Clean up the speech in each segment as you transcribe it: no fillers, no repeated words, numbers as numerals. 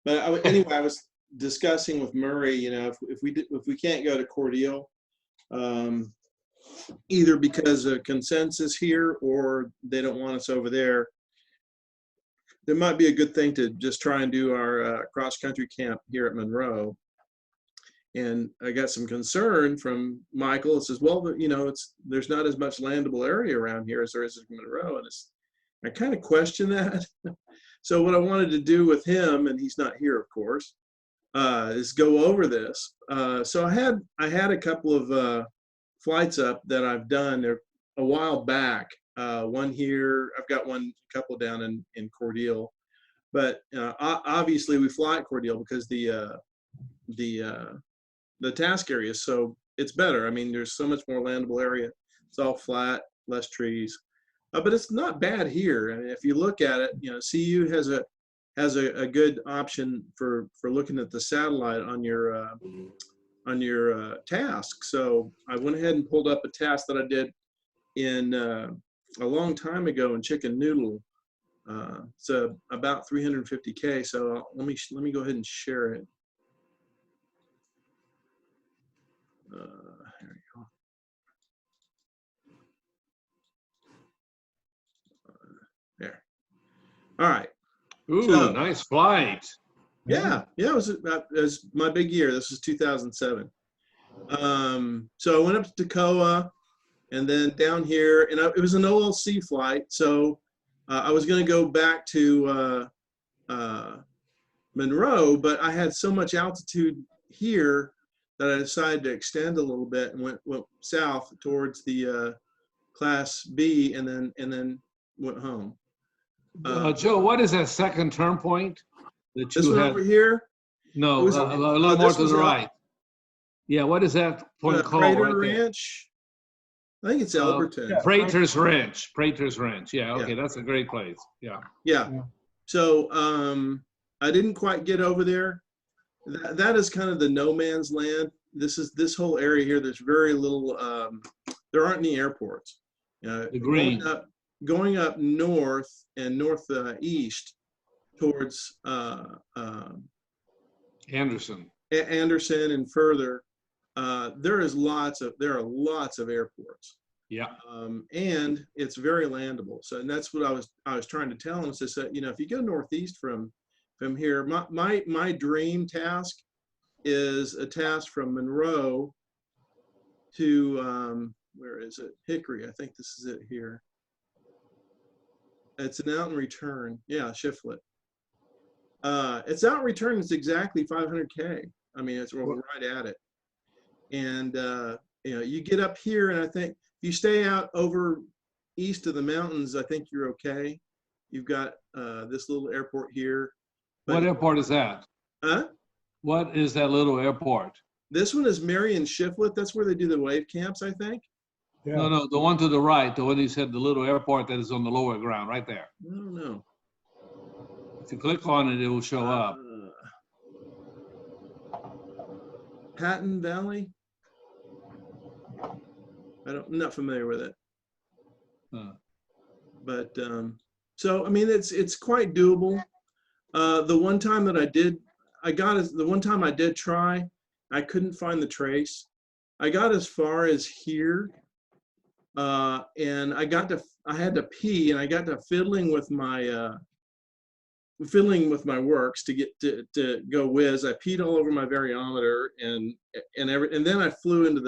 But anyway, I was discussing with Murray, you know, if we can't go to Cordele, either because of consensus here or they don't want us over there, there might be a good thing to just try and do our cross-country camp here at Monroe. And I got some concern from Michael. It says, well, you know, there's not as much landable area around here as there is in Monroe. And I kind of question that. So what I wanted to do with him, and he's not here, of course, is go over this. So I had a couple of flights up that I've done a while back. One here, I've got a couple down in Cordele, but obviously we fly at Cordele because the task area, so it's better. I mean, there's so much more landable area. It's all flat, less trees, but it's not bad here. I mean, if you look at it, you know, CU has a good option for looking at the satellite on your task. So I went ahead and pulled up a task that I did in a long time ago in Chicken Noodle. It's about 350K. So let me go ahead and share it. There you go. There. All right. Ooh, so, nice flight. Yeah, it was my big year. This was 2007. So I went up to Toccoa, and then down here, and it was an OLC flight. So I was going to go back to Monroe, but I had so much altitude here that I decided to extend a little bit and went south towards the Class B, and then went home. Joe, what is that second turn point that this you one had over here? No, a little more to the right. Yeah, what is that point called? Prater Ranch. I think it's Elberton. Prater's Ranch. Prater's Ranch. Yeah, okay, that's a great place. Yeah. Yeah. So I didn't quite get over there. That is kind of the no man's land. This whole area here. There's very little. There aren't any airports. The green. Going up north and northeast towards Anderson and further, there are lots of airports. Yeah. And it's very landable. So, and that's what I was trying to tell them. Is that, you know, if you go northeast from here, my dream task is a task from Monroe to where is it? Hickory. I think this is it here. It's an out and return. Yeah, Shiflet. It's out and return. It's exactly 500K. I mean, it's right at it. And you know, you get up here, and I think if you stay out over east of the mountains, I think you're okay. You've got this little airport here. What airport is that? Huh? What is that little airport? This one is Marion Shiflet. That's where they do the wave camps, I think. Yeah. No, the one to the right, the one you said, the little airport that is on the lower ground, right there. I don't know. If you click on it, it will show up. Patton Valley? I'm not familiar with it. But so I mean, it's quite doable. The one time that the one time I did try, I couldn't find the trace. I got as far as here, and I had to pee, and I got to fiddling with my works to get to go whiz. I peed all over my variometer and then I flew into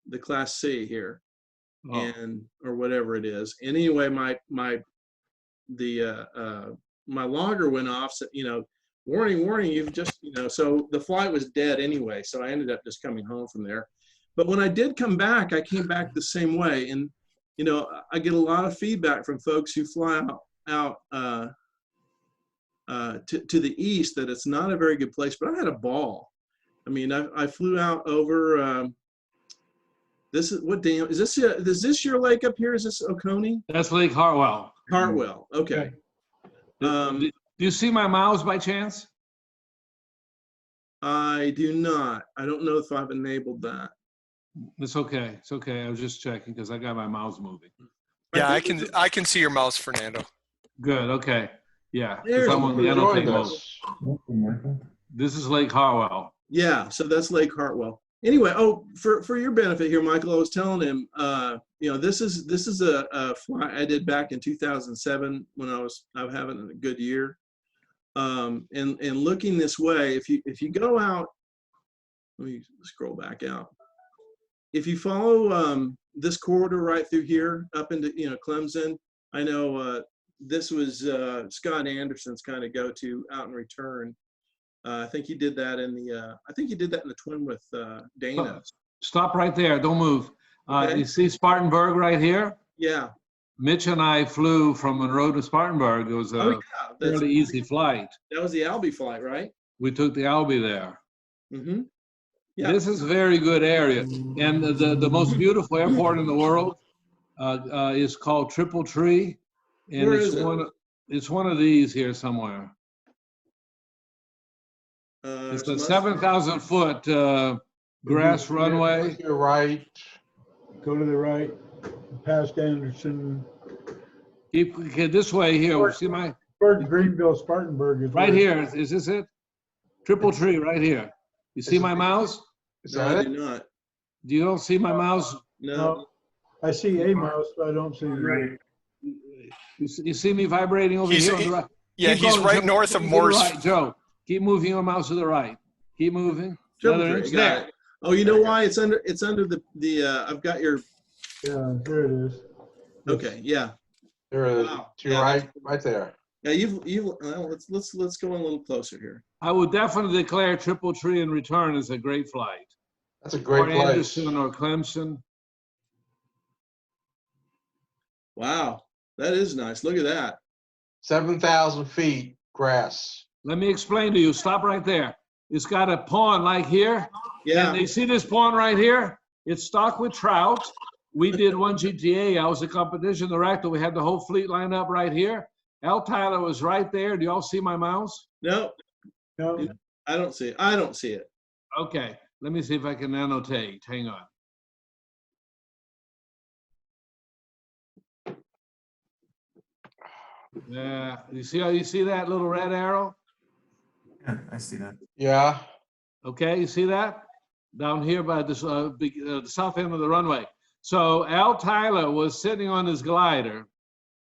the Class C here, or whatever it is. And anyway, my logger went off. So, you know, warning, you've just, you know, so the flight was dead anyway. So I ended up just coming home from there. But when I did come back, I came back the same way. And, you know, I get a lot of feedback from folks who fly out to the east that it's not a very good place, but I had a ball. I mean, I flew out over, this is, what dam, is this your lake up here? Is this Oconee? That's Lake Hartwell. Hartwell, okay. Do you see my mouse by chance? I do not. I don't know if I've enabled that. It's okay. It's okay. I was just checking because I got my mouse moving. Yeah, I can see your mouse, Fernando. Good. Okay. Yeah, because There's I'm on the Enjoy annotate mode. this. Welcome, Michael. This is Lake Hartwell. Yeah, so that's Lake Hartwell. Anyway, oh, for your benefit here, Michael, I was telling him, you know, this is a flight I did back in 2007 when I was having a good year. And looking this way, if you go out, let me scroll back out. If you follow this corridor right through here up into, you know, Clemson, I know this was Scott Anderson's kind of go-to out and return. I think he did that in the twin with Dana. Stop right there. Don't move. Okay. You see Spartanburg right here? Yeah. Mitch and I flew from Monroe to Spartanburg. It was a Oh yeah. fairly easy flight. That was the Albee flight, right? We took the Albee there. Mm-hmm. Yeah. This is a very good area. And the most beautiful airport in the world is called Triple Tree. And Where it's is it? it's one of these here somewhere. It's a 7,000 foot grass runway. To your right. Go to the right, past Anderson. Keep this way here. See my Greenville, Spartanburg is right where- here. Is this it? Triple Tree right here. You see my mouse? Is No, I that do it? not. Do you don't see my mouse? No. No, I see a mouse, but I don't see the You see me vibrating over He's- here on the right? Yeah, Keep he's going, right Joe. north of To the Morse. right, Joe. Keep moving your mouse to the right. Keep moving. Triple Another Tree, inch got there. it. Oh, you know why it's under the I've got your Yeah, there it is. okay, yeah. There it is. Wow. To your Yeah, right, right there. Yeah, you've well, let's go in a little closer here. I would definitely declare Triple Tree and return as a great flight. That's a great Or place. Anderson or Clemson. Wow, that is nice. Look at that. 7,000 feet grass. Let me explain to you. Stop right there. It's got a pond like here. Yeah. And you see this pond right here? It's stocked with trout. We did one GTA. I was a competition director. We had the whole fleet lined up right here. Al Tyler was right there. Do y'all see my mouse? No, No, I don't see it. I don't see it. Okay. Let me see if I can annotate. Hang on. Yeah. You see that little red arrow? Yeah, I see that. Yeah. Okay, you see that? Down here by this, the south end of the runway. So Al Tyler was sitting on his glider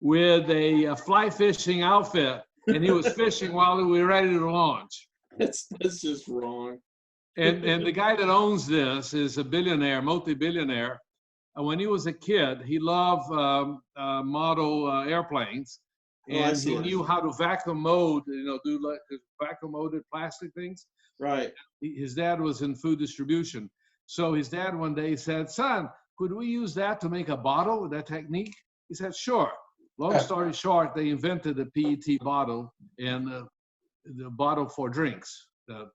with a fly fishing outfit, and he was fishing while we were ready to launch. That's just wrong. And the guy that owns this is a billionaire, multi-billionaire. When he was a kid, he loved model airplanes, Oh, I and see he it. knew how to vacuum mode, do like vacuum molded plastic things. Right. His dad was in food distribution. So his dad one day said, "Son, could we use that to make a bottle with that technique?" He said, "Sure." Long story short, they invented the PET bottle and the bottle for drinks, the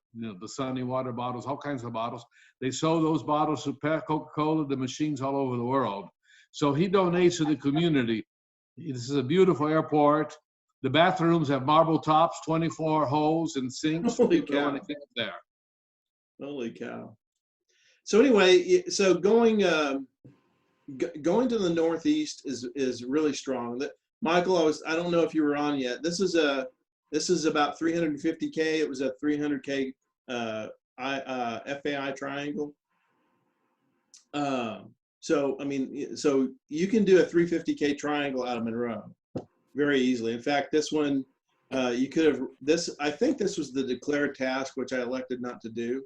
Sunny water bottles, all kinds of bottles. They sold those bottles to Coca-Cola, the machines all over the world. So he donates to the community. This is a beautiful airport. The bathrooms have marble tops, 24 holes and sinks for Holy people who want cow. to get there. Holy cow. So anyway, so going to the northeast is really strong. That Michael, I don't know if you were on yet. This is about 350K. It was a 300K FAI triangle. So I mean, so you can do a 350K triangle out of Monroe very easily. In fact, this one you could have I think this was the declared task, which I elected not to do.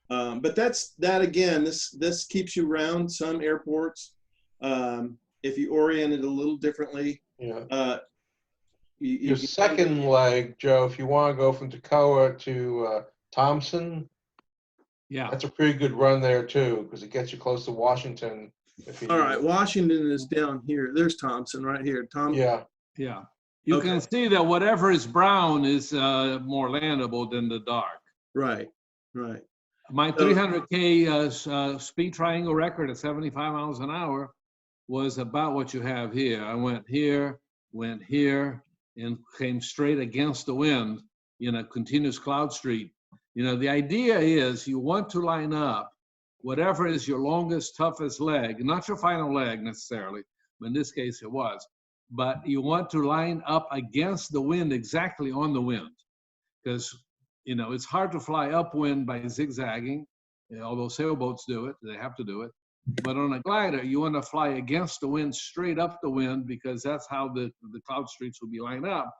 But that again, this keeps you around some airports. If you orient it a little differently, Yeah. you Your second leg, Joe, if you want to go from Toccoa to Thompson, Yeah. that's a pretty good run there too, because it gets you close to Washington. If you all need right, it. Washington is down here. There's Thompson right here. Yeah. Yeah. You Okay. can see that whatever is brown is more landable than the dark. Right. Right. My 300K speed triangle record at 75 miles an hour was about what you have here. I went here, and came straight against the wind in a continuous cloud street. The idea is you want to line up whatever is your longest, toughest leg, not your final leg necessarily, but in this case it was. but you want to line up against the wind, exactly on the wind. Because, you know, it's hard to fly upwind by zigzagging, although sailboats do it, they have to do it. But on a glider, you want to fly against the wind, straight up the wind, because that's how the cloud streets will be lined up.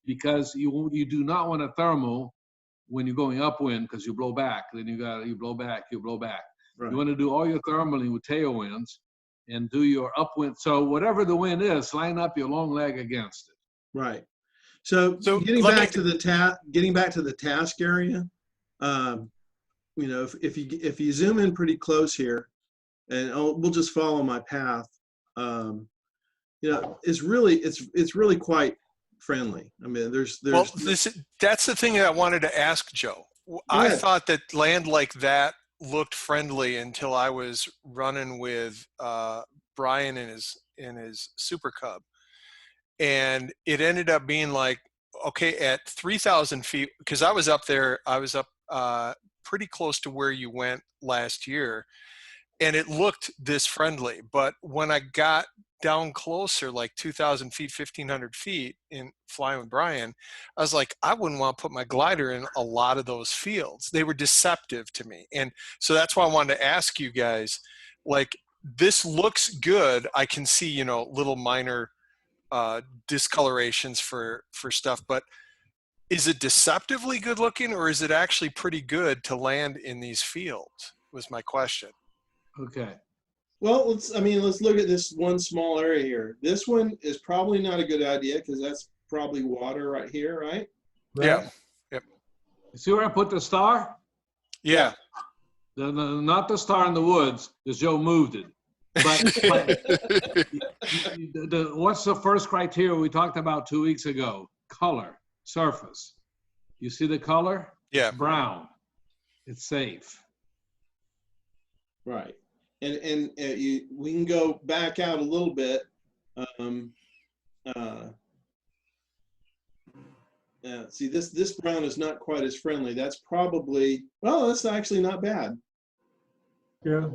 Because you do not want a thermal when you're going upwind, because you blow back. Then you blow back, you blow back. Right. You want to do all your thermaling with tailwinds and do your upwind. So whatever the wind is, line up your long leg against it. Right. So getting back to the task area, you know, if you zoom in pretty close here, and we'll just follow my path, you know, it's really quite friendly. I mean, Well, that's the thing that I wanted to ask Joe. I thought that land like that looked friendly until I was running with Brian in his Super Cub, and it ended up being like, okay, at 3,000 feet, because I was up pretty close to where you went last year, and it looked this friendly. But when I got down closer, like 2,000 feet, 1,500 feet in flying with Brian, I was like, I wouldn't want to put my glider in a lot of those fields. They were deceptive to me. And so that's why I wanted to ask you guys, like, this looks good. I can see, you know, little minor discolorations for stuff, but is it deceptively good looking, or is it actually pretty good to land in these fields, was my question. Okay. Well, let's look at this one small area here. This one is probably not a good idea because that's probably water right here, right? Yeah. Yep. See where I put the star? Yeah. Not the star in the woods, because Joe moved it. But what's the first criteria we talked about 2 weeks ago? Color, surface. You see the color? Yeah. It's brown. It's safe. Right. And we can go back out a little bit. See, this brown is not quite as friendly. That's probably, well, that's actually not bad. Yeah.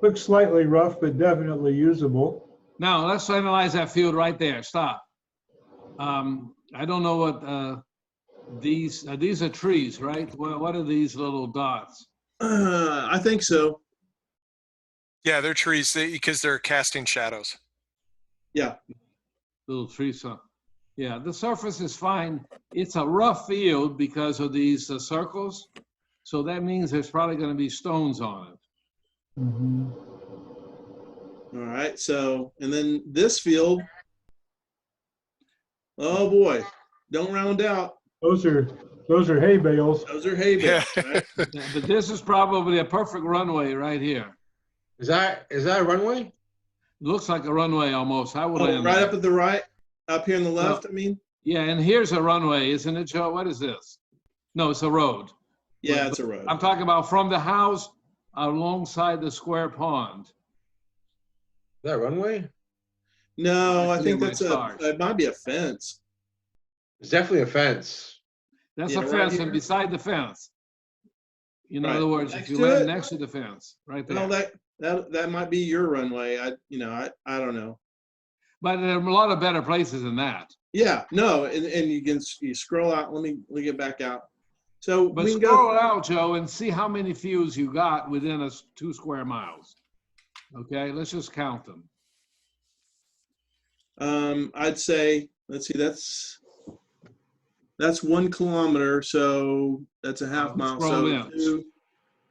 Looks slightly rough, but definitely usable. Now, let's analyze that field right there. Stop. I don't know what these are trees, right? What are these little dots? I think so. Yeah, they're trees because they're casting shadows. Yeah. Little trees. Yeah, the surface is fine. It's a rough field because of these circles. So that means there's probably going to be stones on it. Mm-hmm. All right. So, and then this field, oh boy, don't round out. Those are hay bales. Those are hay bales. Yeah. Right? Yeah, but this is probably a perfect runway right here. Is that a runway? Looks like a runway almost. I would land Right there. up at the right, up here on the left, I mean? Yeah, and here's a runway, isn't it, Joe? What is this? No, it's a road. Yeah, it's a road. I'm talking about from the house alongside the square pond. Is that a runway? No, I think my that's stars. it might be a fence. It's definitely a fence. That's Yeah, a right fence, here. and beside the fence. In Right. other words, Next if you to land it? next to the fence, right there. Well, that might be your runway. I don't know. But there are a lot of better places than that. Yeah, no, and you scroll out. Let me get back out. So But we can scroll go. out, Joe, and see how many fields you got within 2 square miles. Okay, let's just count them. I'd say, let's see, that's 1 kilometer, so that's a half mile. Scroll So in.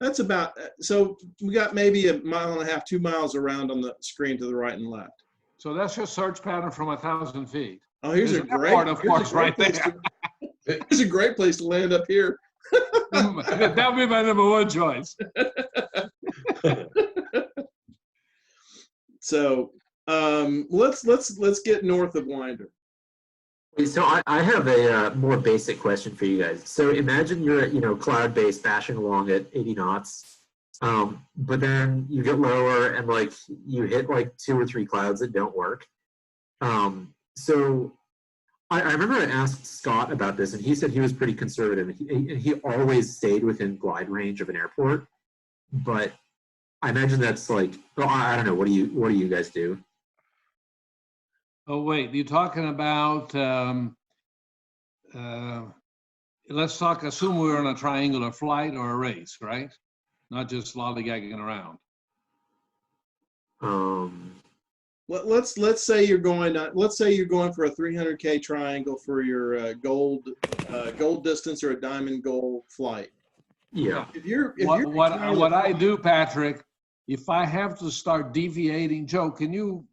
that's about. So we got maybe 1.5 miles, 2 miles around on the screen to the right and left. So that's your search pattern from 1,000 feet. Oh, here's There's a an great, airport, of here's a course, great right place there. Here's a great place to land up here. That would be my number 1 choice. So let's get north of Winder. So I have a more basic question for you guys. So imagine you're at, cloud-based bashing along at 80 knots, but then you get lower and like you hit like 2 or 3 clouds that don't work. So I remember I asked Scott about this, and he said he was pretty conservative. He always stayed within glide range of an airport, but I imagine that's like, well, I don't know. What do you guys do? Oh, wait, you're talking about, let's talk, assume we were on a triangular flight or a race, right? Not just lollygagging around. Let's say you're going. Let's say you're going for a 300K triangle for your gold distance or a diamond goal flight. Yeah. What I do, Patrick, if I have to start deviating, Joe, can you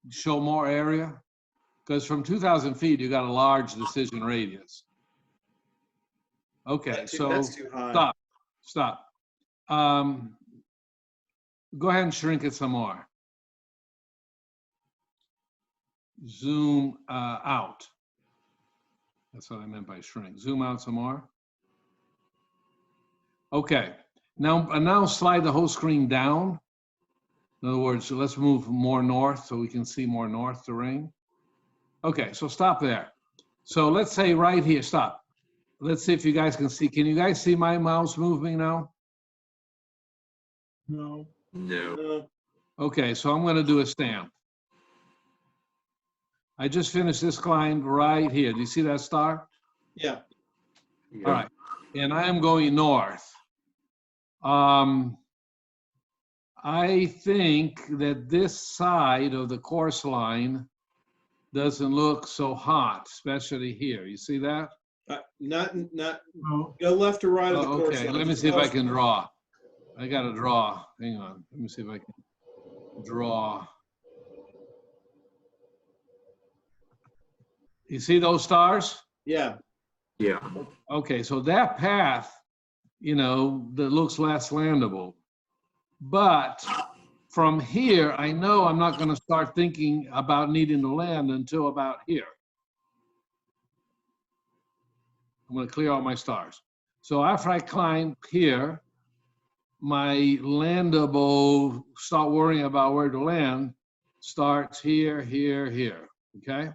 show more area? Because from 2,000 feet, you got a large decision radius. Okay, That's too high. Stop. Go ahead and shrink it some more. Zoom out. That's what I meant by shrink. Zoom out some more. Okay, now slide the whole screen down. In other words, let's move more north so we can see more north terrain. Okay, so stop there. So let's say right here, stop. Let's see if you guys can see. Can you guys see my mouse moving now? No. No. Okay, so I'm going to do a stamp. I just finished this climb right here. Do you see that star? Yeah. All right, and I am going north. I think that this side of the course line doesn't look so hot, especially here. You see that? Not. No. Go left or right of the Oh, course okay, line. let me see if I can draw. I got to draw. Hang on. Let me see if I can draw. You see those stars? Yeah. Yeah. Okay, so that path, that looks less landable. But from here, I know I'm not going to start thinking about needing to land until about here. I'm going to clear all my stars. So after I climb here, my landable, start worrying about where to land, starts here, here, here. Okay?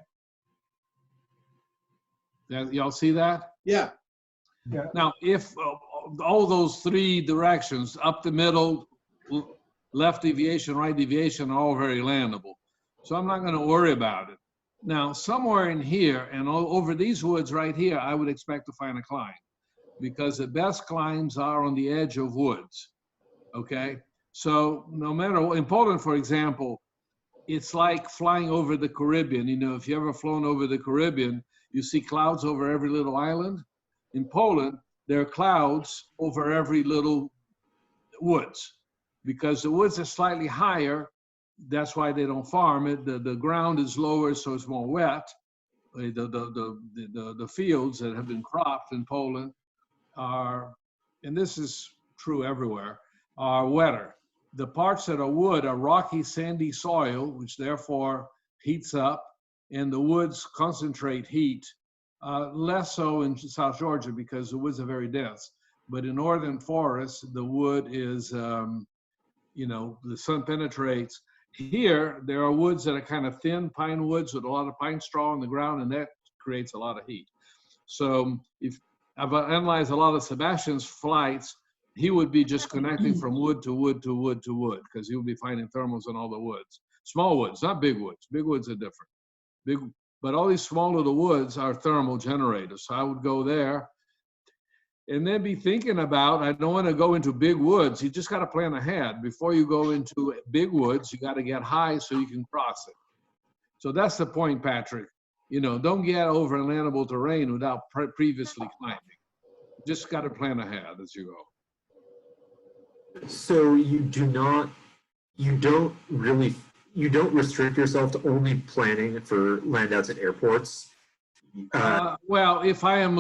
Y'all see that? Yeah. Yeah. Now, if all those three directions, up the middle, left deviation, right deviation, are all very landable. So I'm not going to worry about it. Now, somewhere in here and over these woods right here, I would expect to find a climb because the best climbs are on the edge of woods. Okay? So no matter what, in Poland, for example, it's like flying over the Caribbean. If you ever flown over the Caribbean, you see clouds over every little island. In Poland, there are clouds over every little woods because the woods are slightly higher. That's why they don't farm it. The ground is lower, so it's more wet. The fields that have been cropped in Poland are, and this is true everywhere, are wetter. The parts that are wood are rocky, sandy soil, which therefore heats up, and the woods concentrate heat. Less so in South Georgia because the woods are very dense. But in northern forests, the wood is, the sun penetrates. Here, there are woods that are kind of thin, pine woods with a lot of pine straw on the ground, and that creates a lot of heat. So if I've analyzed a lot of Sebastian's flights, he would be just connecting from wood to wood to wood to wood because he would be finding thermals in all the woods. Small woods, not big woods. Big woods are different. But all these small little woods are thermal generators. So I would go there and then be thinking about, I don't want to go into big woods. You just got to plan ahead. Before you go into big woods, you got to get high so you can cross it. So that's the point, Patrick. Don't get over landable terrain without previously climbing. You just got to plan ahead as you go. So you don't restrict yourself to only planning for landouts at airports. Well, if I am,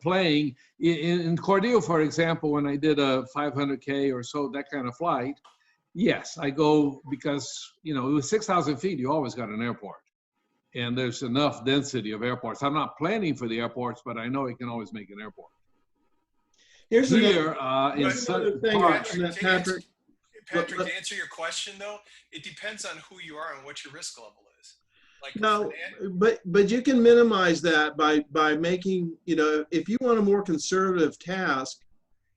playing in Cordeo, for example, when I did a 500K or so, that kind of flight, yes, I go because, it was 6,000 feet, you always got an airport. And there's enough density of airports. I'm not planning for the airports, but I know it can always make an airport. Here's Here, another in certain thing, parts, Patrick. Patrick, to answer your question though, it depends on who you are and what your risk level is. Like No, but you can minimize that by making, if you want a more conservative task,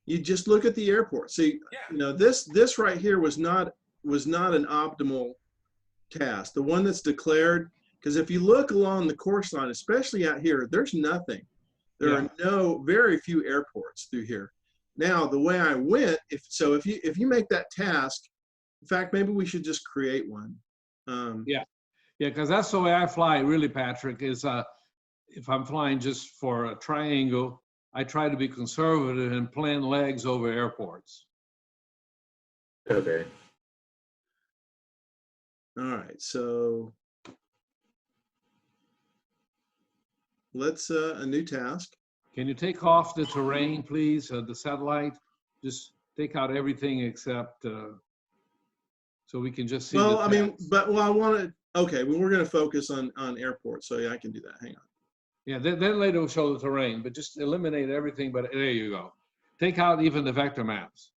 you just look at the airport. See, yeah. this right here was not an optimal task, the one that's declared, because if you look along the course line, especially out here, there's nothing. There Yeah. are very few airports through here. Now, the way I went, if you make that task, in fact, maybe we should just create one. Yeah, because that's the way I fly, really, Patrick, is if I'm flying just for a triangle, I try to be conservative and plan legs over airports. Okay. All right, so let's a new task. Can you take off the terrain, please, the satellite? Just take out everything except, so we can just see Well, the I mean, text. but I want to. Okay, well, we're going to focus on airports, so yeah, I can do that. Hang on. Yeah, then later we'll show the terrain, but just eliminate everything, but there you go. Take out even the vector maps.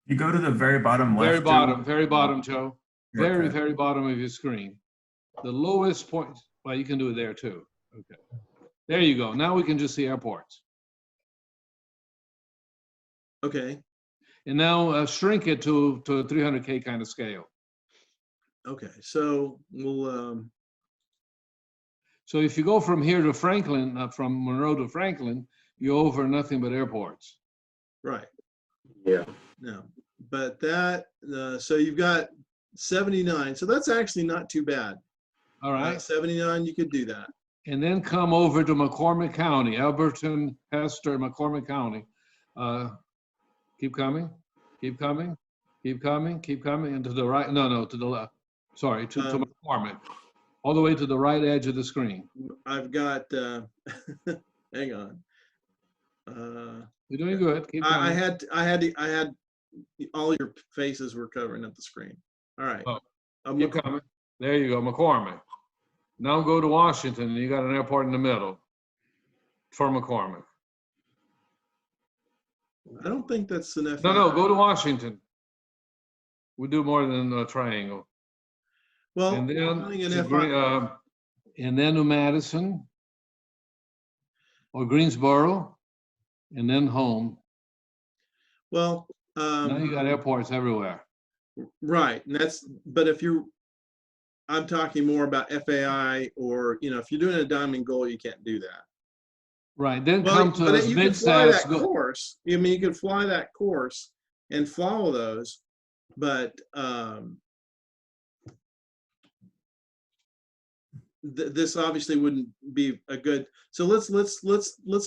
You go to the very bottom left. Very bottom, Joe. Very, Okay. very bottom of your screen. The lowest point, well, you can do it there too. Okay. There you go. Now we can just see airports. Okay. And now shrink it to a 300K kind of scale. Okay. So we'll. So if you go from here to Franklin, from Monroe to Franklin, you're over nothing but airports. Right. Yeah. No, but that. So you've got 79. So that's actually not too bad. All right. 79. You could do that. And then come over to McCormick County, Alberton, Hester, McCormick County. Keep coming, keep coming, keep coming, keep coming, and to the right, no, to the left. Sorry, to McCormick. All the way to the right edge of the screen. I've got, hang on. You're doing good. Keep I coming. had, all your faces were covering up the screen. All right. Oh, keep coming. There you go, McCormick. Now go to Washington, and you got an airport in the middle for McCormick. I don't think that's enough. No, go to Washington. We do more than a triangle. Well, And then, to and then to Madison or Greensboro, and then home. well, Now you got airports everywhere. right. And but if I'm talking more about FAI, or, if you're doing a diamond goal, you can't do that. Right, then Well, come to but you can fly mid-SAS. that course. I mean, you could fly that course and follow those, but this obviously wouldn't be a good. So let's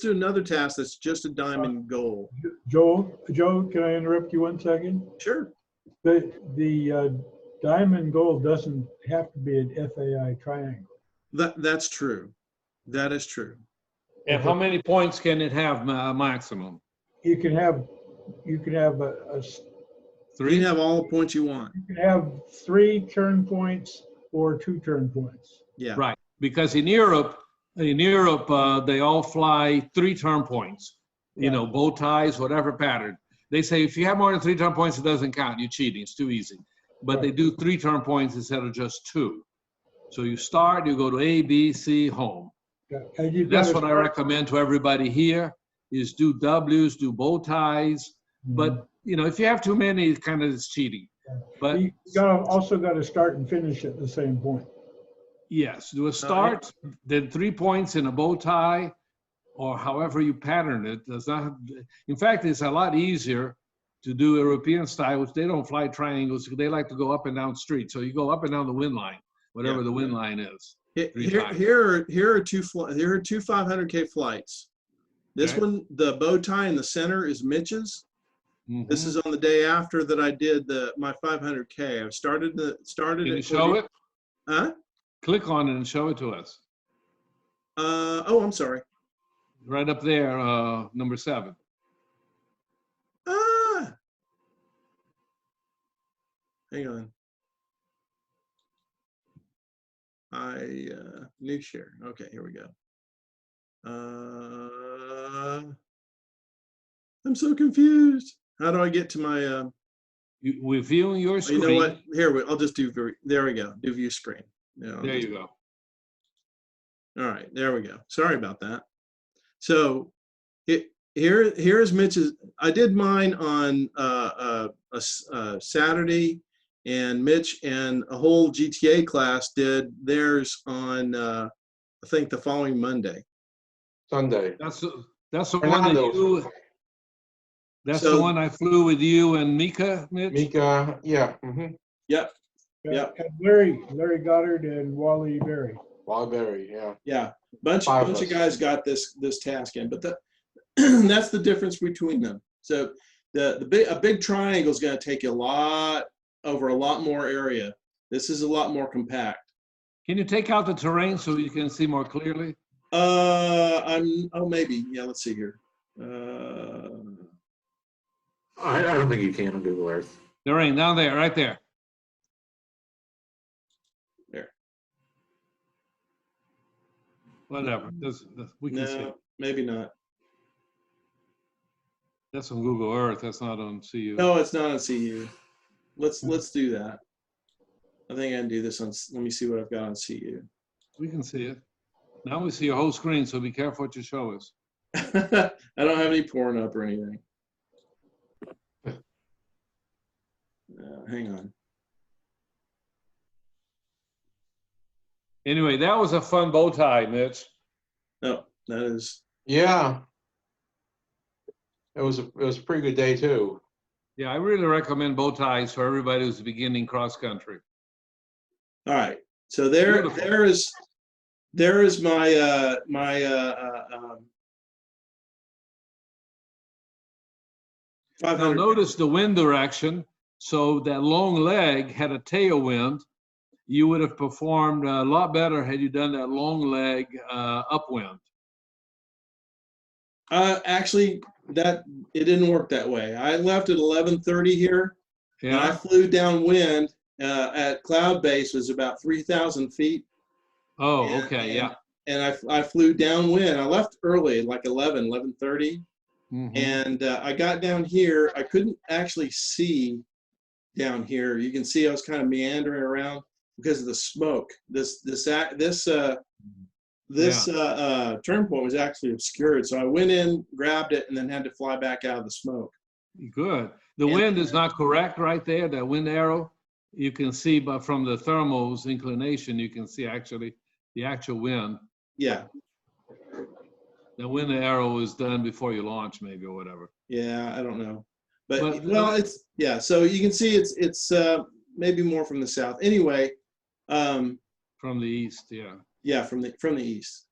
do another task that's just a diamond goal. Joe, can I interrupt you 1 second? Sure. The diamond goal doesn't have to be an FAI triangle. That's true. That is true. And how many points can it have maximum? You can have You can have all the points you want. you can have 3 turn points or 2 turn points. Yeah. Right, because in Europe, they all fly 3 turn points. You know, bow ties, whatever pattern. They say if you have more than 3 turn points, it doesn't count. You're cheating. It's too easy. But they do 3 turn points instead of just 2. So you start, you go to A, B, C, home. That's what I recommend to everybody here: is do W's, do bow ties. But if you have too many, it kind of is cheating. But you also got to start and finish at the same point. yes, do a start, then 3 points in a bow tie, or however you pattern it. Does not. In fact, it's a lot easier to do European style, which they don't fly triangles. They like to go up and down street. So you go up and down the wind line, whatever the wind line is. Here are two 500K flights. This one, the bow tie in the center, is Mitch's. This is on the day after that I did my 500K. I started. Can you show it? Huh? Click on it and show it to us. Oh, I'm sorry. Right up there, number 7. Hang on. New share. Okay, here we go. I'm so confused. How do I get to my? We're viewing your screen. You know what? Here, I'll just do. There we go. Do view screen. There you go. All right, there we go. Sorry about that. So, here's Mitch's. I did mine on Saturday, and Mitch and a whole GTA class did theirs on I think the following Monday. Sunday. That's the one that Fernando. you. That's So- the one I flew with you and Mika, Mitch. Mika, yeah. Mm-hmm. Yep. Yep. And Larry Goddard and Wally Berry. Wildberry, yeah. Yeah. Bunch Five of of us. guys got this task in, but that's the difference between them. So a big triangle is going to take you over a lot more area. This is a lot more compact. Can you take out the terrain so you can see more clearly? Maybe. Yeah, let's see here. I don't think you can on Google Earth. Terrain down there, right there. There. Whatever. We can see. No, it. maybe not. That's on Google Earth. That's not on CU. No, it's not on CU. Let's do that. I think I can do this on. Let me see what I've got on CU. We can see it. Now we see your whole screen, so be careful what you show us. I don't have any porn up or anything. Hang on. Anyway, that was a fun bow tie, Mitch. No, that is. Yeah. It was a pretty good day too. Yeah, I really recommend bow ties for everybody who's beginning cross country. All right. So there is my Now 500. notice the wind direction. So that long leg had a tailwind. You would have performed a lot better had you done that long leg upwind. Actually, it didn't work that way. I left at 11:30 here, and I Yeah. flew downwind at cloud base was about 3,000 feet. Oh, And- okay. Yeah. And I flew downwind. I left early, like 11:30, Mhm. and I got down here. I couldn't actually see down here. You can see I was kind of meandering around because of the smoke. This turn point was actually obscured. So I went in, grabbed it, and then had to fly back out of the smoke. Good. The And- wind is not correct right there, that wind arrow. You can see, but from the thermal's inclination, you can see actually the actual wind. Yeah, The wind arrow is done before you launch, maybe, or whatever. yeah, I don't know. But But- well, it's, yeah, so you can see it's maybe more from the south. Anyway, From the east, yeah. yeah, from the east.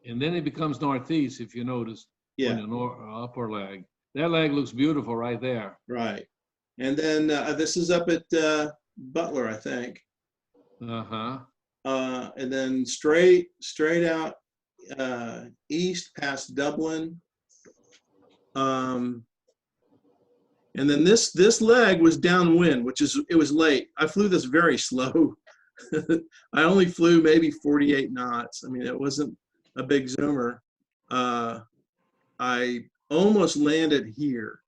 And then it becomes northeast, if you notice, on Yeah, the upper leg. That leg looks beautiful right there. right. And then this is up at Butler, I think. Uh-huh. And then straight out east past Dublin. And then this leg was downwind, it was late. I flew this very slow. I only flew maybe 48 knots. I mean, it wasn't a big zoomer. I almost landed here.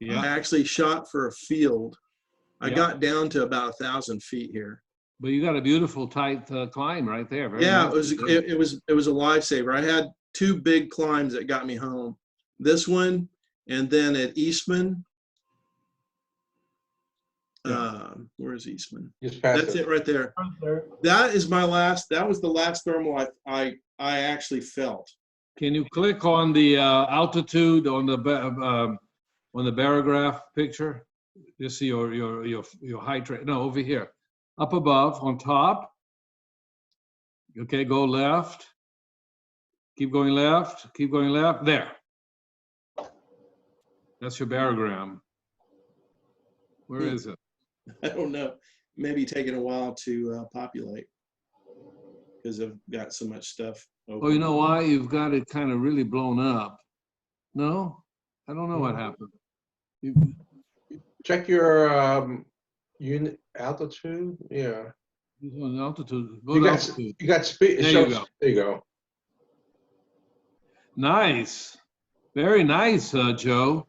I Yeah, actually shot for a field. I Yeah. got down to about 1,000 feet here. but you got a beautiful tight climb right there. Very Yeah, nice. it was a lifesaver. I had two big climbs that got me home. This one, and then at Eastman. Where's Eastman? Just past That's it right there. Right there. That was the last thermal I actually felt. Can you click on the altitude on the barograph picture? You see your height rate. No, over here, up above on top. Okay, go left. Keep going left. Keep going left. There. That's your barogram. Where is it? I don't know. Maybe taking a while to populate because I've got so much stuff open. Oh, you know why? You've got it kind of really blown up. No, I don't know what happened. Check your unit altitude. Yeah. On altitude. Go You to got altitude. you got speed. There you go. There you go. Nice. Very nice, Joe.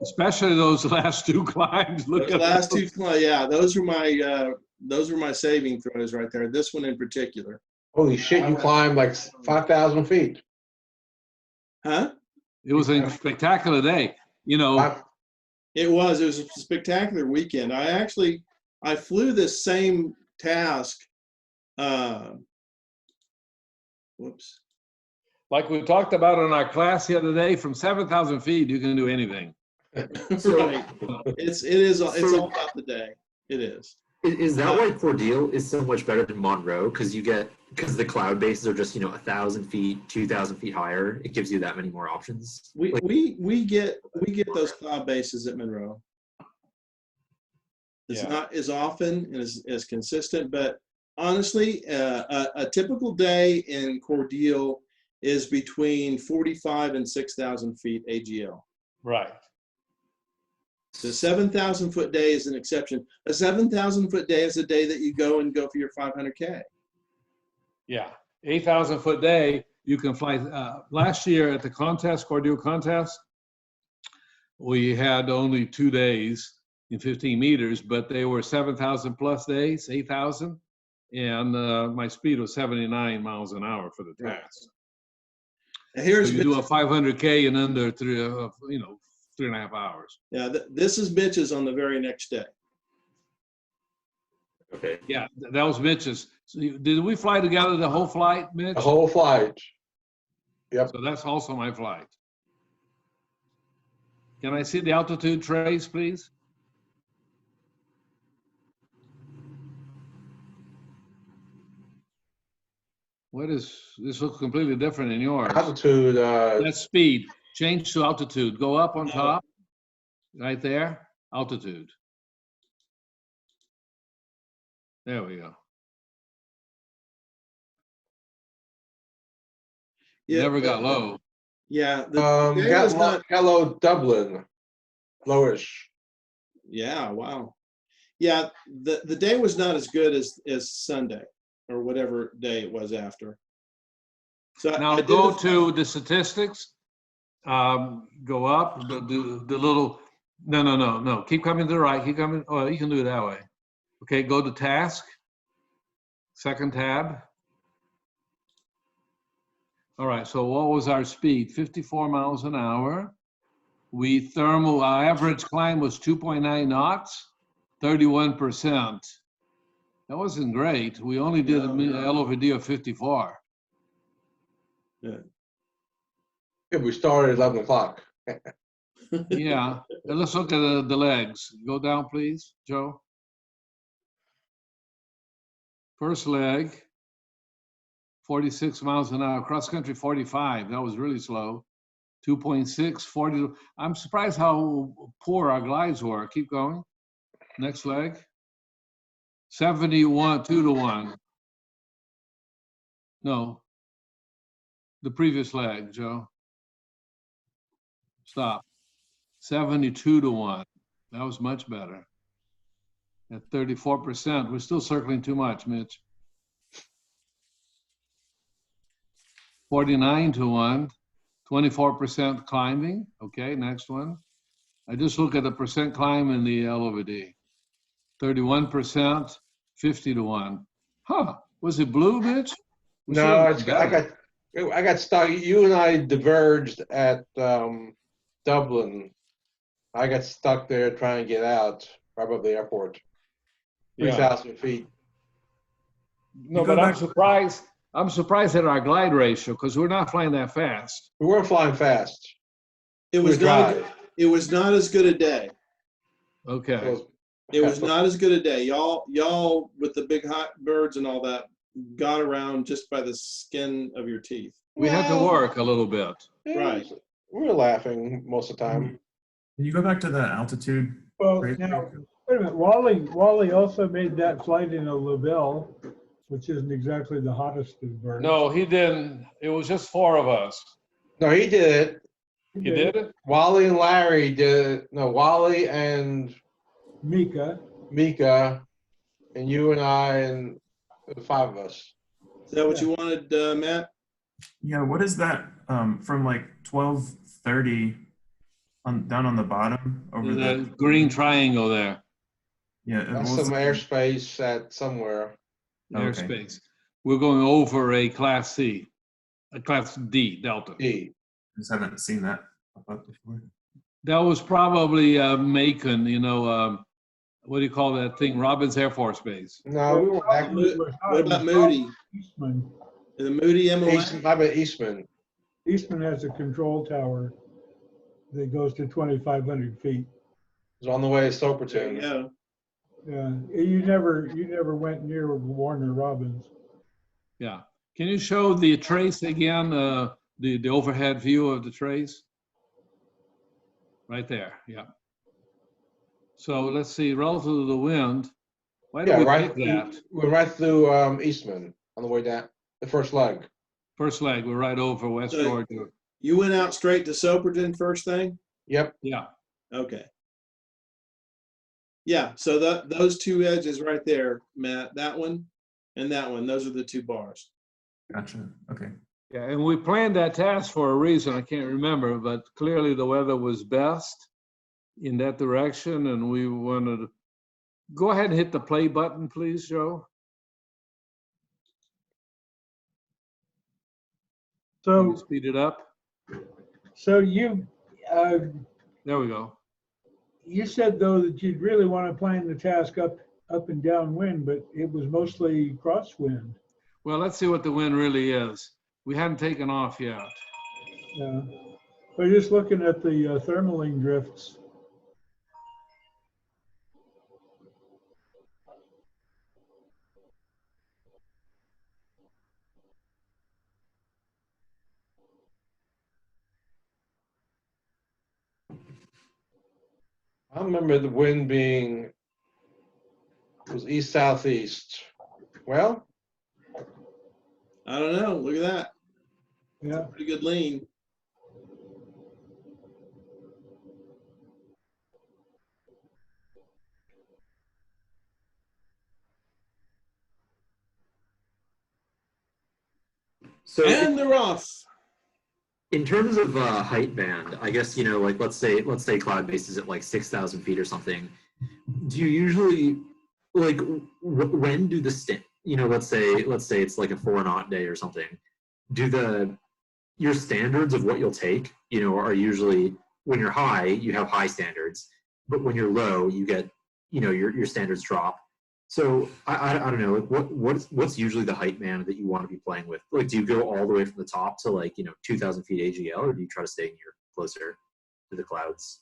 Especially those last two climbs. Look Those at last those. two, yeah, those were my saving throws right there. This one in particular. Holy shit! You climbed like 5,000 feet. Huh? It was a spectacular day. You know, It was a spectacular weekend. I flew this same task. Whoops. like we talked about in our class the other day, from 7,000 feet, you can do anything. Right. It's all about the day. It is. Is that why Cordele is so much better than Monroe? Because the cloud bases are just 1,000 feet, 2,000 feet higher. It gives you that many more options. We get those cloud bases at Monroe. It's not as often and as consistent, but honestly, a typical day in Cordele is between 45 and 6,000 feet AGL. Right. So 7,000 foot day is an exception. A 7,000 foot day is a day that you go for your 500K. Yeah. 8,000 foot day, you can fly. Last year at the contest, Cordele contest, we had only 2 days in 15 meters, but they were 7,000 plus days, 8,000. And my speed was 79 miles an hour for the task. And here's So you do a 500K in under 3.5 hours. Yeah, this is Mitch's on the very next day. Okay. Yeah, that was Mitch's. So did we fly together the whole flight, Mitch? The whole flight. Yep. So that's also my flight. Can I see the altitude trace, please? What is, this looks completely different in yours. Altitude, That's speed. Change to altitude. Go up on top. Right there. Altitude. There we go. Yeah, Never got low. Yeah, the day was not. hello Dublin, lowish. Yeah, wow. Yeah, the day was not as good as Sunday or whatever day it was after. So Now go to the statistics. Go up. The little. No. Keep coming to the right. Keep coming. Oh, you can do it that way. Okay. Go to task. Second tab. All right. So what was our speed? 54 miles an hour. Our average climb was 2.9 knots, 31%. That wasn't great. We only did an L over D of 54. Yeah. Yeah, we started at 11 o'clock. Yeah. And let's look at the legs. Go down, please, Joe. First leg, 46 miles an hour. Cross country, 45. That was really slow. 2.6, 40. I'm surprised how poor our glides were. Keep going. Next leg. 71, 2 to 1. No. The previous leg, Joe. Stop. 72 to 1. That was much better. At 34%. We're still circling too much, Mitch. 49 to 1. 24% climbing. Okay, next one. I just look at the percent climb in the L over D. 31%, 50 to 1. Huh, was it blue, Mitch? No, I got stuck. You and I diverged at Dublin. I got stuck there trying to get out, right above the airport. 3,000 feet. No, but I'm surprised. I'm surprised at our glide ratio because we're not flying that fast. We weren't flying fast. It was not as good a day. Okay. It was not as good a day. Y'all with the big hot birds and all that got around just by the skin of your teeth. We had to work a little bit. Right. We were laughing most of the time. Can you go back to the altitude? Well, trace? now, wait a minute. Wally also made that flight in a LaBelle, which isn't exactly the hottest of birds. No, he didn't. It was just 4 of us. No, he did it. He did it? Wally and Larry did it. No, Wally and Mika. and you and I and the 5 of us. Is that what you wanted, Matt? Yeah, what is that from like 1230 down on the bottom over The green triangle there. Yeah, That's some airspace at somewhere. Okay. Airspace. We're going over a Class C, a Class D, Delta. D. I just haven't seen that. About before. That was probably Macon, you know, what do you call that thing? Robbins Air Force Base. No, we were back. What about Moody? Eastman. The Moody Eastman, MOA? how about Eastman? Eastman has a control tower that goes to 2,500 feet. It's on the way to There you Soperton. go. Yeah, you never went near Warner Robins. Yeah. Can you show the trace again, the overhead view of the trace? Right there, yeah. So let's see, relative to the wind, why do Yeah, we right. pick that? We're right through Eastman on the way down, the first leg. First leg, we're right over West So- Georgia. You went out straight to Soperton first thing? Yep. Yeah, Okay. Yeah, so those two edges right there, Matt, that one and that one, those are the two bars. Gotcha. Okay. yeah, and we planned that task for a reason, I can't remember, but clearly the weather was best in that direction, and we wanted to go ahead and hit the play button, please, Joe. Can you So, speed it up? so you, There we go. you said though that you'd really want to plan the task up and downwind, but it was mostly crosswind. Well, let's see what the wind really is. We hadn't taken off yet. Yeah. But just looking at the thermaling drifts, I remember the wind being, it was east-southeast. Well, I don't know, look at that. yeah. Pretty good lean. So And they're off. in terms of height band, I guess, you know, like let's say cloud base is at like 6,000 feet or something. Do you usually like when do the you know, let's say it's like a 4-knot day or something. Do your standards of what you'll take, you know, are usually when you're high, you have high standards, but when you're low, you get, you know, your standards drop. So I don't know, like what's usually the height band that you want to be playing with? Like, do you go all the way from the top to like, you know, 2,000 feet AGL, or do you try to stay near closer to the clouds?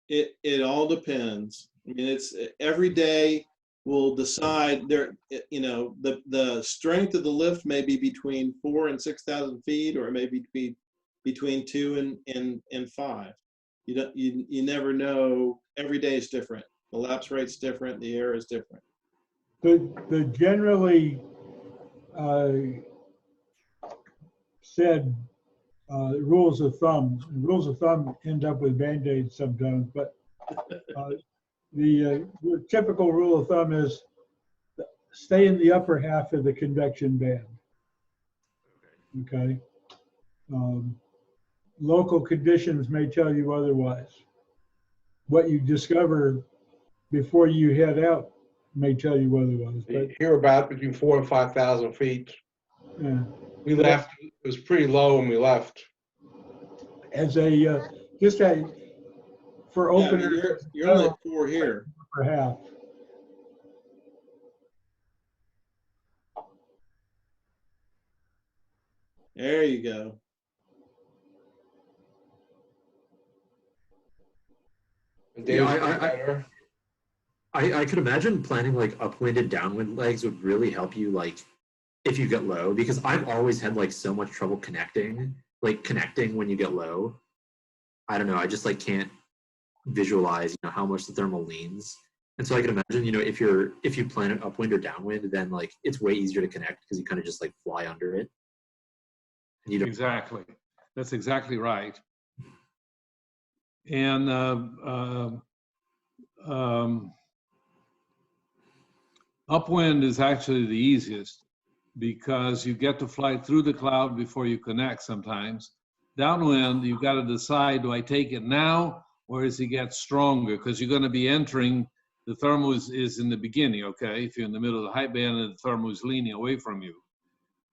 It all depends. I mean, it's every day will decide there, you know, the strength of the lift may be between 4,000 and 6,000 feet, or it may be between 2 and 5. You never know. Every day is different. The lapse rate's different. The air is different. The generally said rules of thumb. Rules of thumb end up with Band-Aids sometimes, but the typical rule of thumb is stay in the upper half of the convection band. Okay. Local conditions may tell you otherwise. What you discover before you head out may tell you otherwise. But here about between 4,000 and 5,000 feet. yeah. We left, it was pretty low when we left. As a just a for Yeah, I opener, mean, you're only at 4 here. upper half. There you go. Yeah, I could imagine planning like upwind and downwind legs would really help you, like if you get low, because I've always had like so much trouble connecting when you get low. I don't know, I just like can't visualize, you know, how much the thermal leans. And so I can imagine, you know, if you plan it upwind or downwind, then like it's way easier to connect because you kind of just like fly under it. And you don't. Exactly. That's exactly right. And upwind is actually the easiest because you get to fly through the cloud before you connect sometimes. Downwind, you've got to decide, do I take it now or as it gets stronger? Because you're going to be entering, the thermal is in the beginning, okay? If you're in the middle of the height band and the thermal is leaning away from you.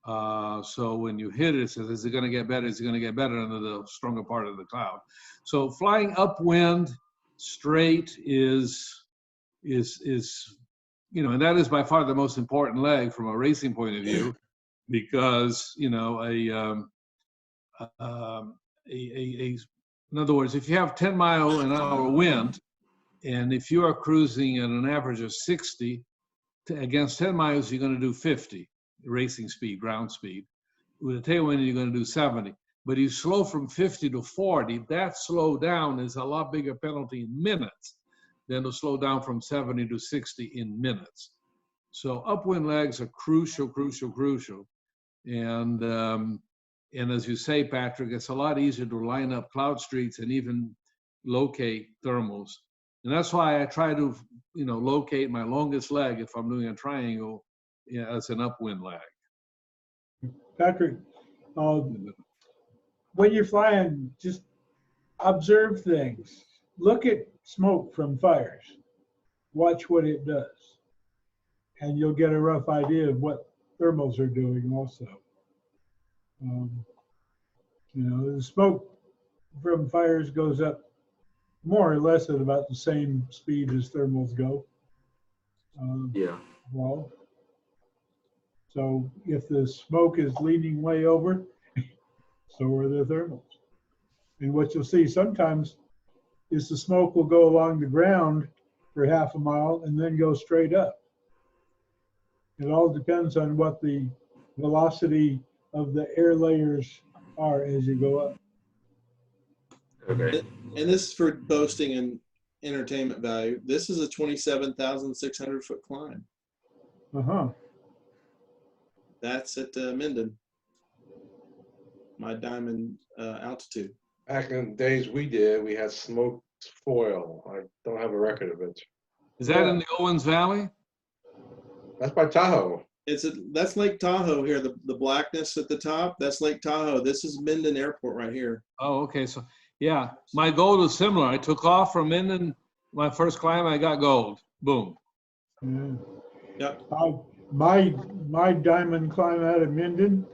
So when you hit it, it says, is it going to get better? Is it going to get better under the stronger part of the cloud? So flying upwind straight is, you know, and that is by far the most important leg from a racing point of view, because, you know, in other words, if you have 10-mile-an-hour wind, and if you are cruising at an average of 60, against 10 miles, you're going to do 50 racing speed, ground speed. With a tailwind, you're going to do 70. But you slow from 50 to 40, that slow down is a lot bigger penalty in minutes than to slow down from 70 to 60 in minutes. So upwind legs are crucial, crucial, crucial. And as you say, Patrick, it's a lot easier to line up cloud streets and even locate thermals. And that's why I try to, you know, locate my longest leg if I'm doing a triangle, yeah, as an upwind leg. Patrick, when you're flying, just observe things. Look at smoke from fires. Watch what it does. And you'll get a rough idea of what thermals are doing also. You know, the smoke from fires goes up more or less at about the same speed as thermals go. Yeah. Well, so if the smoke is leaning way over, so are the thermals. And what you'll see sometimes is the smoke will go along the ground for half a mile and then go straight up. It all depends on what the velocity of the air layers are as you go up. Okay. And this is for boasting and entertainment value. This is a 27,600 foot climb. Uh-huh. That's at Minden, my diamond altitude. Back in the days we did, we had smoked foil. I don't have a record of it. Is that in the Owens Valley? That's by Tahoe. That's Lake Tahoe here, the blackness at the top, that's Lake Tahoe. This is Minden Airport right here. Oh, okay. So, yeah, my gold was similar. I took off from Minden, my first climb, I got gold. Boom. Yeah. Yep. My diamond climb out of Minden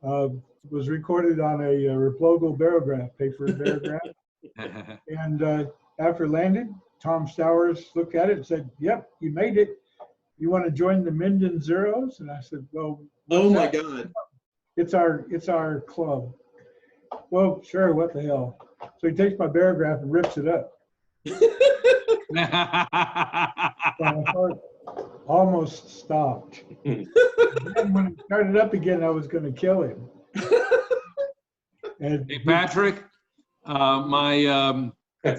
was recorded on a Replogle barograph, paper barograph. And after landing, Tom Stowers looked at it and said, "Yep, you made it. You want to join the Minden Zeros?" And I said, "Well, Oh my God. it's our club." "Well, sure, what the hell." So he takes my barograph and rips it up. My heart almost stopped. And when it started up again, I was going to kill him. And Hey, Patrick, my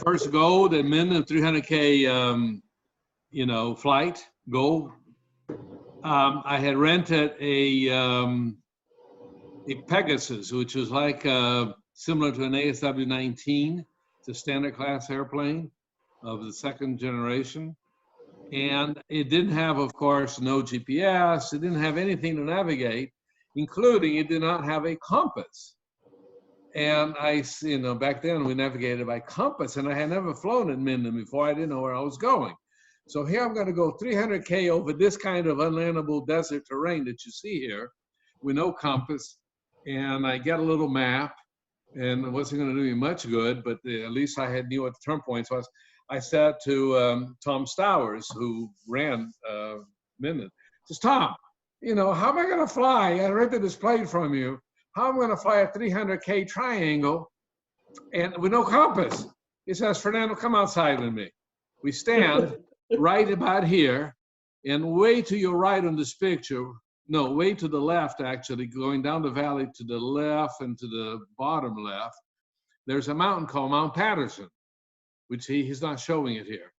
first gold at Minden 300K, you know, flight gold. I had rented a Pegasus, which was like similar to an ASW-19. It's a standard class airplane of the second generation. And it didn't have, of course, no GPS. It didn't have anything to navigate, including it did not have a compass. And I, you know, back then we navigated by compass, and I had never flown in Minden before. I didn't know where I was going. So here I'm going to go 300K over this kind of unlandable desert terrain that you see here with no compass. And I get a little map, and it wasn't going to do me much good, but at least I knew what the turn points was. I said to Tom Stowers, who ran Minden, says, "Tom, you know, how am I going to fly? I rented this plane from you. How am I going to fly a 300K triangle and with no compass?" He says, "Fernando, come outside with me." We stand right about here, and way to your right on this picture, no, way to the left, actually, going down the valley to the left and to the bottom left, there's a mountain called Mount Patterson, which he's not showing it here.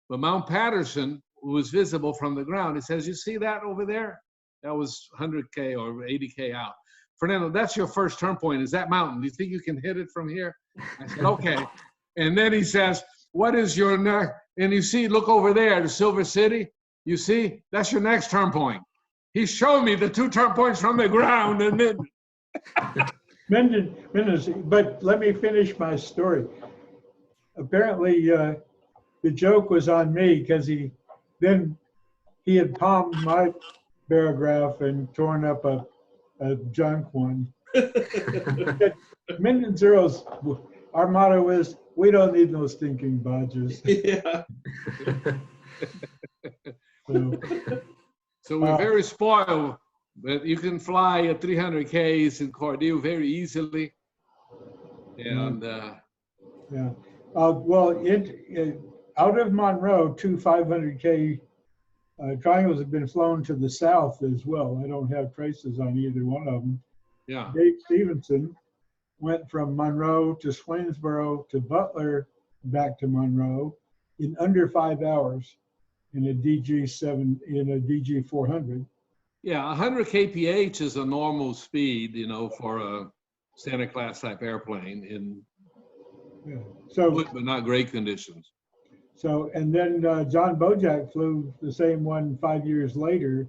But Mount Patterson was visible from the ground. He says, "You see that over there? That was 100K or 80K out. Fernando, that's your first turn point, is that mountain. Do you think you can hit it from here?" I said, "Okay." And then he says, "What is your next?" And you see, look over there, the Silver City. You see, that's your next turn point. He showed me the 2 turn points from the ground, and then Minden, but let me finish my story. Apparently, the joke was on me because he had palmed my barograph and torn up a a junk one. Mint and zeros, our motto is, we don't need no stinking badges. Yeah. So, So we're very spoiled, but you can fly at 300 Ks in Cordele very easily. And yeah. Well, out of Monroe, two 500K triangles have been flown to the south as well. I don't have traces on either one of them. yeah, Dave Stevenson went from Monroe to Swainsboro to Butler back to Monroe in under 5 hours in a DG 400. yeah, 100 kph is a normal speed, you know, for a standard class type airplane in Yeah. So, good but not great conditions. and then John Bojack flew the same one 5 years later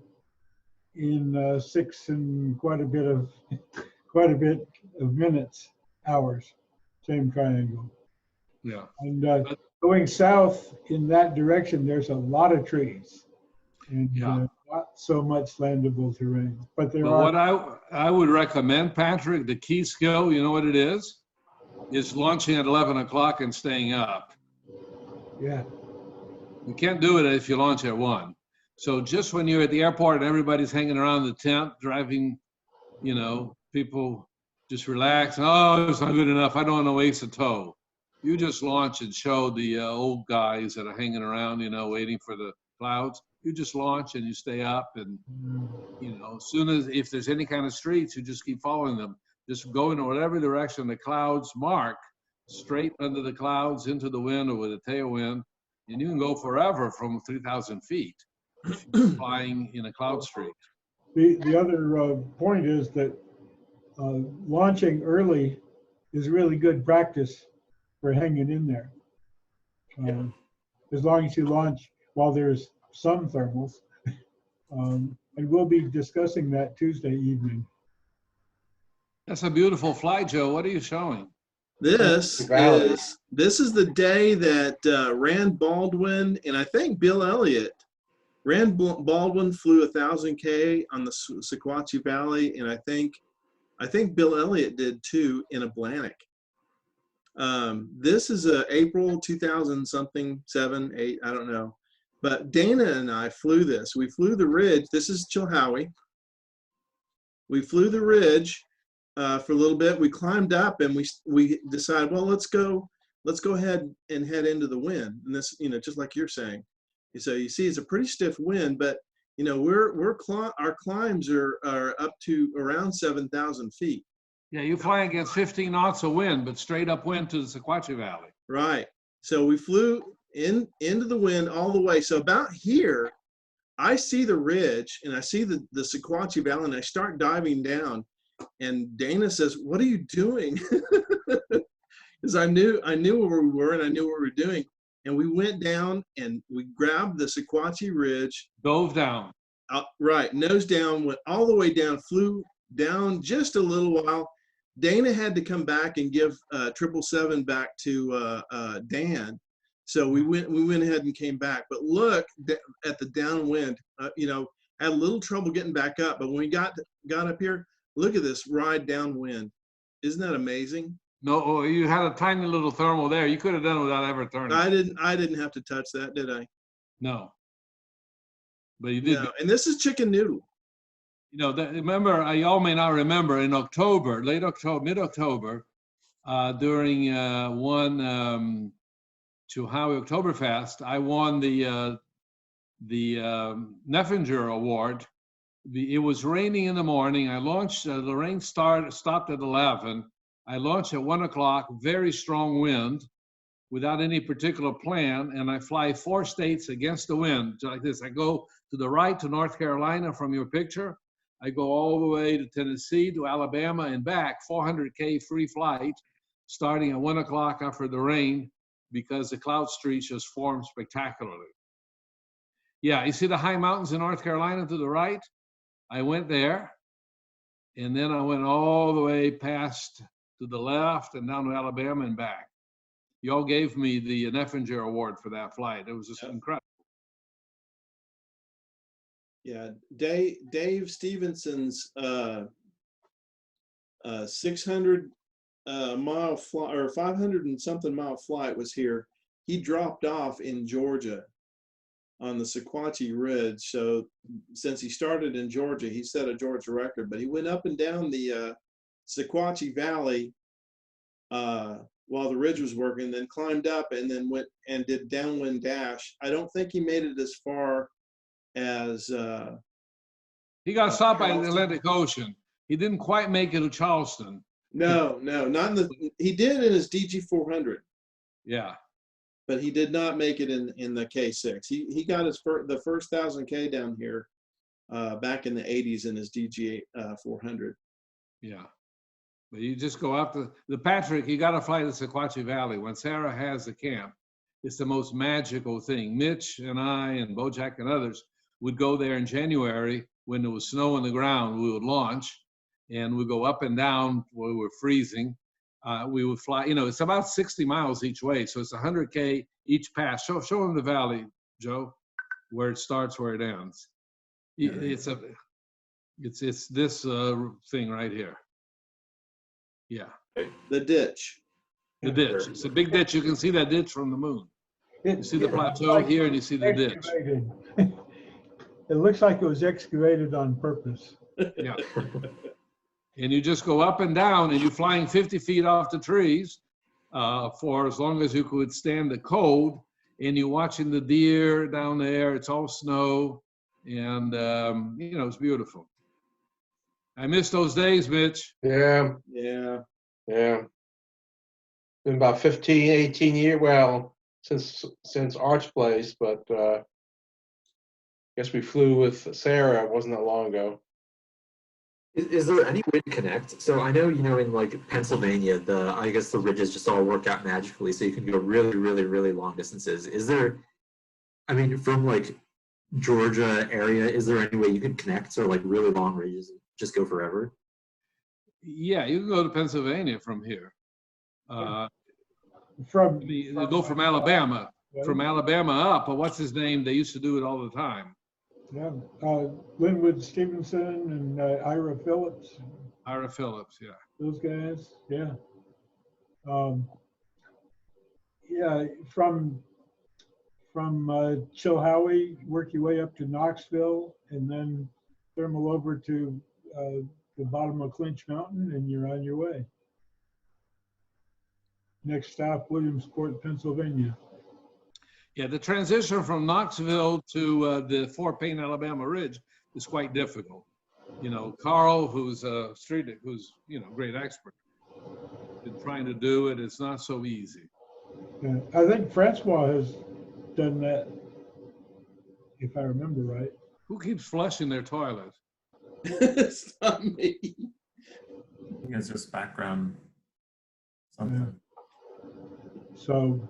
in 6 and quite a bit of minutes, hours, same triangle. Yeah. And going south in that direction, there's a lot of trees and Yeah. not so much landable terrain. But there But are. what I would recommend, Patrick, the key skill, you know what it is launching at 11 o'clock and staying up. Yeah. You can't do it if you launch at 1. So just when you're at the airport and everybody's hanging around the tent, driving, you know, people just relax. Oh, it's not good enough. I don't want to waste a tow. You just launch and show the old guys that are hanging around, you know, waiting for the clouds. You just launch and you stay up, and you know, as soon as if there's any kind of streets, you just keep following them. Just go in whatever direction the clouds mark, straight under the clouds into the wind or with a tailwind, and you can go forever from 3,000 feet flying in a cloud street. The other point is that launching early is really good practice for hanging in there. As long as you launch while there's some thermals. And we'll be discussing that Tuesday evening. That's a beautiful flight, Joe. What are you showing? This Valley. is the day that Rand Baldwin and I think Bill Elliott. Rand Baldwin flew 1,000 K on the Sequatchie Valley, and I think Bill Elliott did too in Atlantic. This is April 2000 something, 7, 8, I don't know. But Dana and I flew this. We flew the ridge. This is Chilhowie. We flew the ridge for a little bit. We climbed up and we decided, well, let's go ahead and head into the wind. And this, you know, just like you're saying. So you see, it's a pretty stiff wind, but you know, our climbs are up to around 7,000 feet. Yeah, you're flying against 15 knots of wind, but straight up wind to the Sequatchie Valley. Right. So we flew into the wind all the way. So about here, I see the ridge and I see the Sequatchie Valley, and I start diving down. And Dana says, "What are you doing?" Because I knew where we were and I knew what we were doing. And we went down and we grabbed the Sequatchie Ridge. Dove down. Right, nose down, went all the way down, flew down just a little while. Dana had to come back and give 777 back to Dan. So we went ahead and came back. But look at the downwind. You know, had a little trouble getting back up. But when we got up here, look at this ride downwind. Isn't that amazing? No, you had a tiny little thermal there. You could have done it without ever turning. I didn't have to touch that, did I? No. But you did. No. And this is Chicken Noodle. You know, remember, y'all may not remember, in October, mid-October, during one Chilhowie Oktoberfest, I won the Neffinger Award. It was raining in the morning. I launched, the rain stopped at 11. I launched at 1 o'clock, very strong wind, without any particular plan, and I fly 4 states against the wind, like this. I go to the right to North Carolina from your picture. I go all the way to Tennessee, to Alabama, and back, 400K free flight, starting at 1 o'clock after the rain, because the cloud streets just formed spectacularly. Yeah, you see the high mountains in North Carolina to the right? I went there, and then I went all the way past to the left and down to Alabama and back. Y'all gave me the Neffinger Award for that flight. It was just incredible. Yeah, Dave Stevenson's 600 mile flight, or 500 and something mile flight was here. He dropped off in Georgia on the Sequatchie Ridge. So since he started in Georgia, he set a Georgia record, but he went up and down the Sequatchie Valley while the ridge was working, then climbed up and then went and did downwind dash. I don't think he made it as far as He got stopped by the Charleston. Atlantic Ocean. He didn't quite make it to Charleston. no, not in the, he did in his DG 400, Yeah. but he did not make it in the K6. He got the first 1,000K down here back in the 80s in his DG 400. Yeah. But you just go up the Patrick, you got to fly to Sequatchie Valley. When Sarah has the camp, it's the most magical thing. Mitch and I and Bojack and others would go there in January when there was snow on the ground. We would launch and we'd go up and down where we were freezing. We would fly, you know, it's about 60 miles each way. So it's 100K each pass. Show them the valley, Joe, where it starts, where it ends. It's this thing right here. Yeah. The ditch. The ditch. It's a big ditch. You can see that ditch from the moon. You see the plateau like here and you see the ditch. excavated. It looks like it was excavated on purpose. Yeah. And you just go up and down and you're flying 50 feet off the trees for as long as you could stand the cold. And you're watching the deer down there. It's all snow. And, you know, it's beautiful. I miss those days, Mitch. Yeah, Yeah. yeah. Been about 15, 18 years, well, since Art's place, but guess we flew with Sarah, it wasn't that long ago. Is there any way to connect? So I know, you know, in like Pennsylvania, I guess the ridges just all work out magically, so you can go really, really, really long distances. Is there, I mean, from like Georgia area, is there any way you can connect? So like really long ridges just go forever? Yeah, you can go to Pennsylvania from here. From Go from Alabama. Yeah. From Alabama up, but what's his name? They used to do it all the time. Yeah, Linwood Stevenson and Ira Phillips, Ira Phillips, yeah. those guys, yeah. Yeah, from Chilhowie, work your way up to Knoxville, and then thermal over to the bottom of Clinch Mountain, and you're on your way. Next stop, Williamsport, Pennsylvania. Yeah, the transition from Knoxville to the Fort Payne, Alabama Ridge is quite difficult. You know, Carl, who's a you know, great expert, been trying to do it. It's not so easy. Yeah, I think Francois has done that, if I remember right. Who keeps flushing their toilet? It's not me. I think it's just background something. So,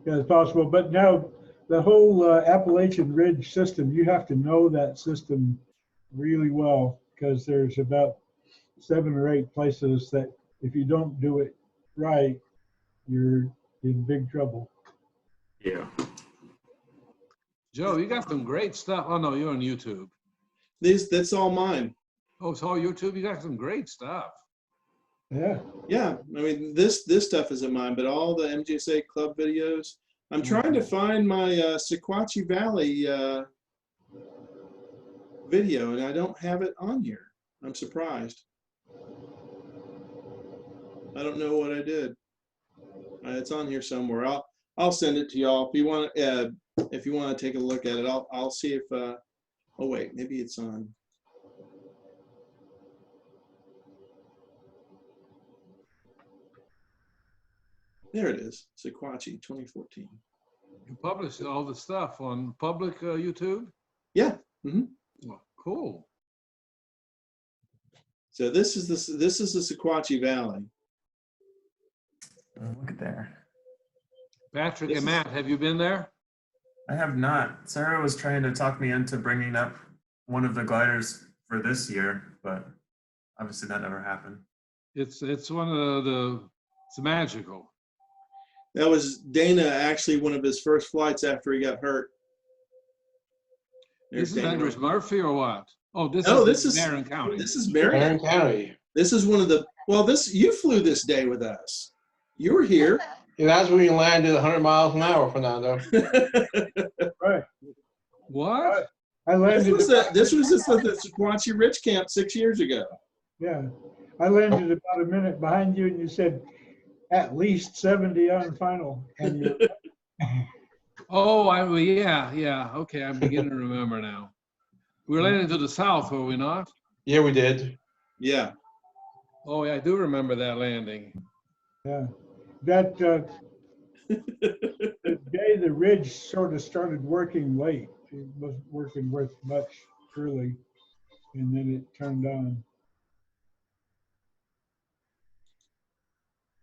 yeah, it's possible. But now the whole Appalachian Ridge system, you have to know that system really well, because there's about 7 or 8 places that if you don't do it right, you're in big trouble. Yeah. Joe, you got some great stuff. Oh no, you're on YouTube. That's all mine. Oh, it's all YouTube. You got some great stuff. Yeah. Yeah, I mean, this stuff isn't mine, but all the MGSA club videos. I'm trying to find my Sequatchie Valley video, and I don't have it on here. I'm surprised. I don't know what I did. It's on here somewhere. I'll send it to y'all if you want to take a look at it. I'll see if. Oh wait, maybe it's on. There it is, Sequatchie 2014. You publish all the stuff on public YouTube? Yeah. Mm-hmm. Well, cool. So this is the Sequatchie Valley. Look at there. Patrick and Matt, have you been there? I have not. Sarah was trying to talk me into bringing up one of the gliders for this year, but obviously that never happened. It's one of it's magical. That was Dana, actually one of his first flights after he got hurt. This is Andrews Murphy or what? Oh, this is Marion County. This is Marion. County. This is one of the, well, you flew this day with us. You were here. Yeah, that's when you landed 100 miles an hour, Fernando. Right. What? I landed. This was at the Sequatchie Ridge Camp 6 years ago. Yeah, I landed about a minute behind you, and you said at least 70 on final. And you. Oh, yeah. Okay, I'm beginning to remember now. We were landing to the south, were we not? Yeah, we did. Yeah. Oh, yeah, I do remember that landing. Yeah, that the day the ridge sort of started working late. It wasn't working with much early, and then it turned on.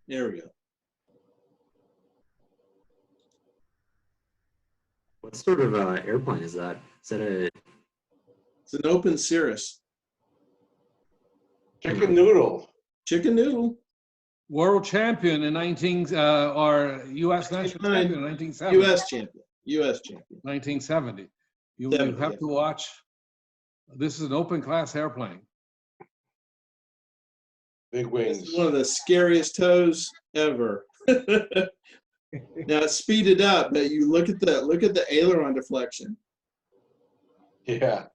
There we go. What sort of airplane is that? Is that a It's an open Cirrus. Chicken noodle. Chicken noodle. World champion in or U.S. national champion in 1970. U.S. champion. U.S. champion. 1970. You 70, have yeah. to watch. This is an open class airplane. Big This wings. is one of the scariest tows ever. Now it's speeded up, but you look at the aileron deflection. Yeah.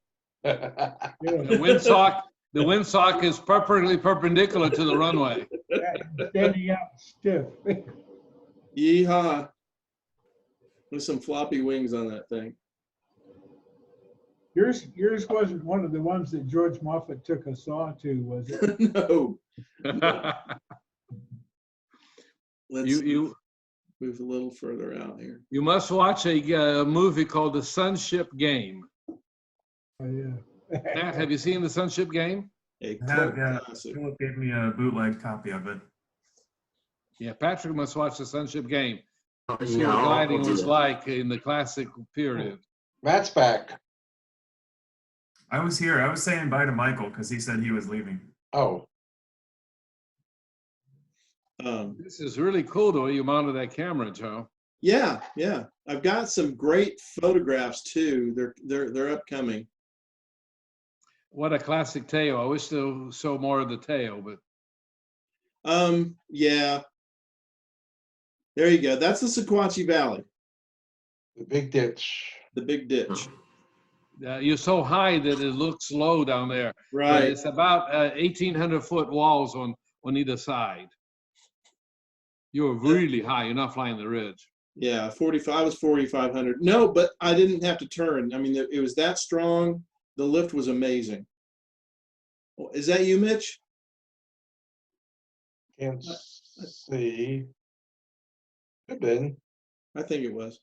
The windsock is perfectly perpendicular to the runway. Standing out stiff. Yeehaw. With some floppy wings on that thing. Yours wasn't one of the ones that George Moffat took a saw to, was it? No. Let's you move a little further out here. you must watch a movie called The Sunship Game. Oh, yeah. Matt, have you seen The Sunship Game? A I have, cult yeah. classic. Philip gave me a bootleg copy of it. Yeah, Patrick must watch The Sunship Game. oh, See yeah, what I'll gliding do was that. like in the classic period. Matt's back. I was here. I was saying bye to Michael because he said he was leaving. Oh, This is really cool the way you mounted that camera, Joe. Yeah. I've got some great photographs too. They're upcoming. What a classic tail. I wish to show more of the tail, but Yeah. There you go. That's the Sequatchie Valley, the big ditch. the big ditch. you're so high that it looks low down there. But Right. it's about 1,800-foot walls on either side. You're really high. You're not flying the ridge. Yeah, 45. I was 4,500. No, but I didn't have to turn. I mean, it was that strong. The lift was amazing. Is that you, Mitch? Can't see. Could have been. I think it was.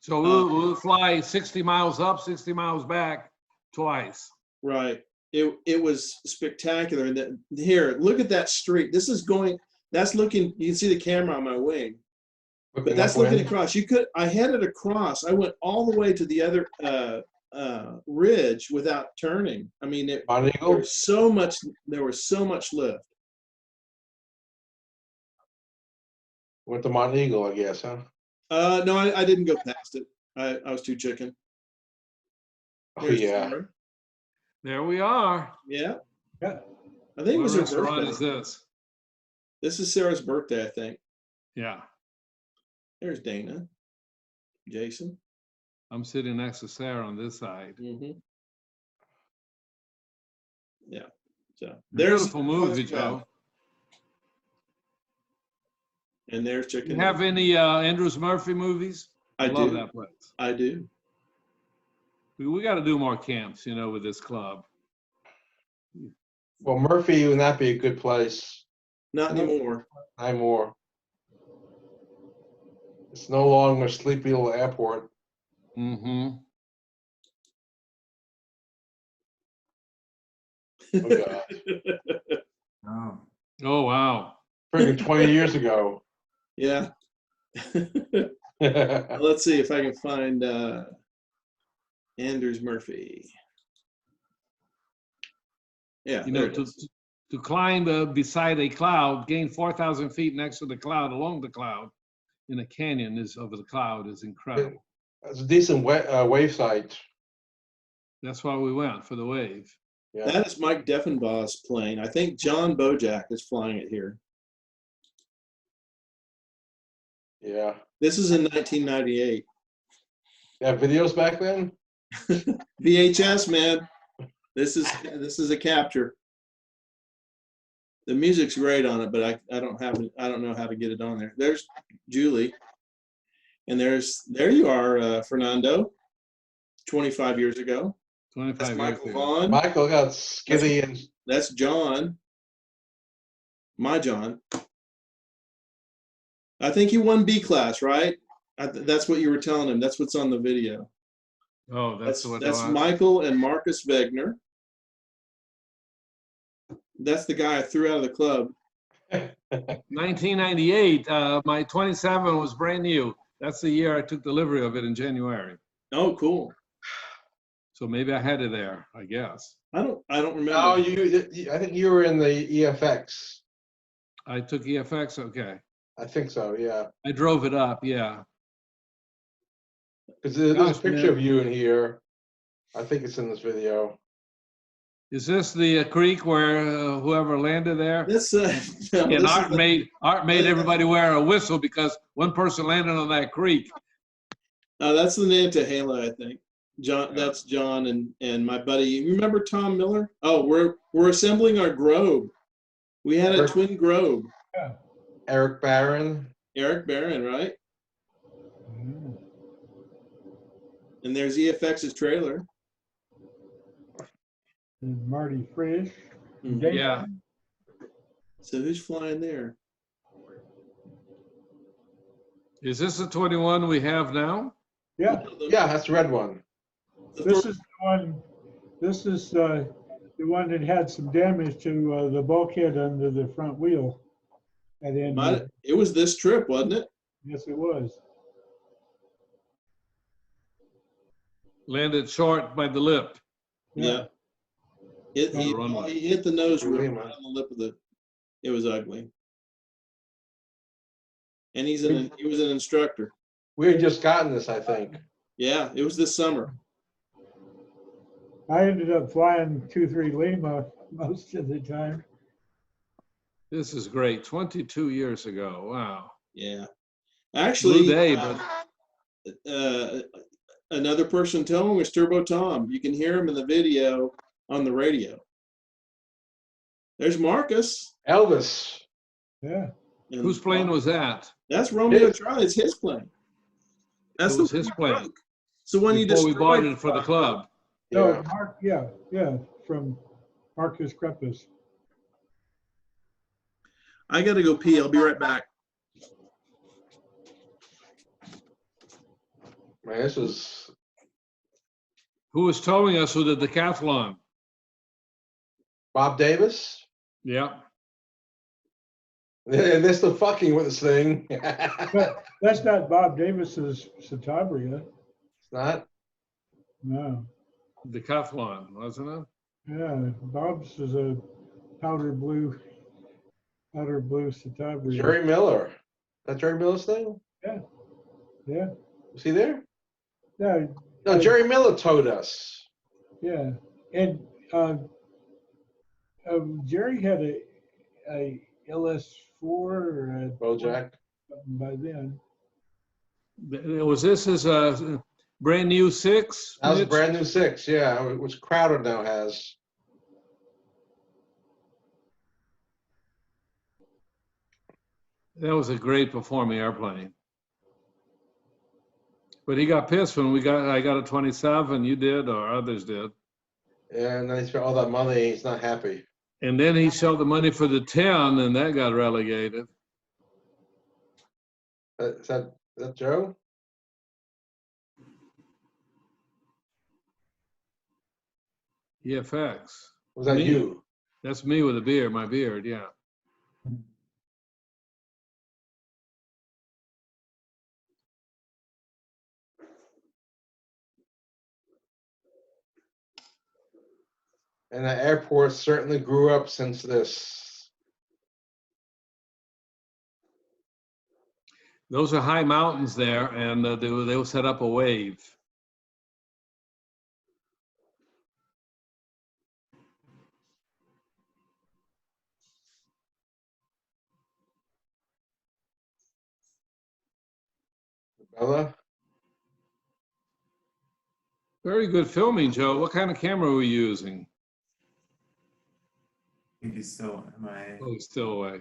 So we'll fly 60 miles up, 60 miles back twice. Right. It was spectacular. And here, look at that streak. That's looking, you can see the camera on my wing. But that's looking across. I headed across. I went all the way to the other ridge without turning. I mean, there was so much lift. Went to Mount Eagle, I guess, huh? No, I didn't go past it. I was too chicken. Oh, Here's yeah. Sarah. There we are. Yeah. Yeah. I think it was What her restaurant is birthday. this? This is Sarah's birthday, I think. Yeah. There's Dana. Jason. I'm sitting next to Sarah on this side. Mm-hmm. Yeah. So there's Beautiful movie, Joe. And there's Chicken. You have any Andrews Murphy movies? I love do. that place. I do. We got to do more camps, with this club. Well, Murphy would not be a good place Not anymore. anymore. It's no longer a sleepy little airport. Mm-hmm. Oh, God. Oh. Oh, wow. Freaking 20 years ago. Yeah. Let's see if I can find Anders Murphy. Yeah. there it is. To climb beside a cloud, gain 4,000 feet next to the cloud, along the cloud, in a canyon over the cloud is incredible. It's a decent wave site. That's why we went, for the wave. Yeah. That is Mike Deffenbaugh's plane. I think John Bojack is flying it here. Yeah. This is in 1998. You have videos back then? VHS, man. This is a capture. The music's great on it, but I don't know how to get it on there. There's Julie, and there you are, Fernando. 25 years ago. 25 That's years Michael ago. Vaughn. Michael got skinny and That's John. My John. I think you won B class, right? That's what you were telling him. That's what's on the video. Oh, that's what That's it was. Michael and Marcus Wegner. That's the guy I threw out of the club. 1998, my 27 was brand new. That's the year I took delivery of it in January. Oh, cool. So maybe I had it there, I guess. I don't remember. oh, I think you were in the EFX. I took EFX, okay. I think so, yeah. I drove it up, yeah. Because there's Gosh, a picture man. of you in here. I think it's in this video. Is this the creek where whoever landed there? This, And Art made everybody wear a whistle because one person landed on that creek. that's the name to Halo, I think. John, Yeah. that's John and my buddy. You remember Tom Miller? Oh, we're assembling our Grobe. We had a twin Grobe. Yeah. Eric Barron. Eric Barron, right? Mm. And there's EFX's trailer. And Marty Frisch. Mhm. Dave- Yeah. So who's flying there? Is this the 21 we have now? Yeah, Yeah, that's the red one. this is the one. This is the one that had some damage to the bulkhead under the front wheel. At the end. It was this trip, wasn't it? Yes, it was. Landed short by the lip. Yeah. On the runway. He hit the nose Really, right man. on the lip of the. It was ugly. And he was an instructor. We had just gotten this, I think. Yeah, it was this summer. I ended up flying 23 Lima most of the time. This is great. 22 years ago. Wow. Yeah. Actually, Blue day, another person telling was Turbo Tom. You can hear him in the video on the radio. There's Marcus. Elvis. Yeah. And Whose plane was that? That's Romeo His. Charlie. It's his plane. That's It was the one his you plane. broke. So when you Before we bought destroyed it for the club. No, Yeah. Mark. Yeah, from Marcus Krepis. I got to go pee. I'll be right back. Man, this is Who was towing us with the decathlon? Bob Davis. Yeah. And they're still fucking with this thing. It's But that's not Bob Davis's Citabria. not. No. Decathlon, wasn't it? Yeah, Bob's is a powder blue Citabria. Jerry Miller. That Jerry Miller's thing? Yeah. Was he there? Yeah. No, Jerry Miller towed us. Yeah. And Jerry had a LS4 or a Bojack. something by then. Was this his brand new 6? That was a Mitch? brand new 6, yeah, which Crowder now has. That was a great performing airplane. But he got pissed when I got a 27, you did, or others did. And then he spent all that money, he's not happy. And then he shelled the money for the 10, and that got relegated. Is that Joe? EFX. Was that Me. you? That's me with a beard, my beard, yeah. And the airport certainly grew up since this. Those are high mountains there, and they will set up a wave. Bella? Very good filming, Joe. What kind of camera were you using? I think he's still MIA. Oh, he's still away.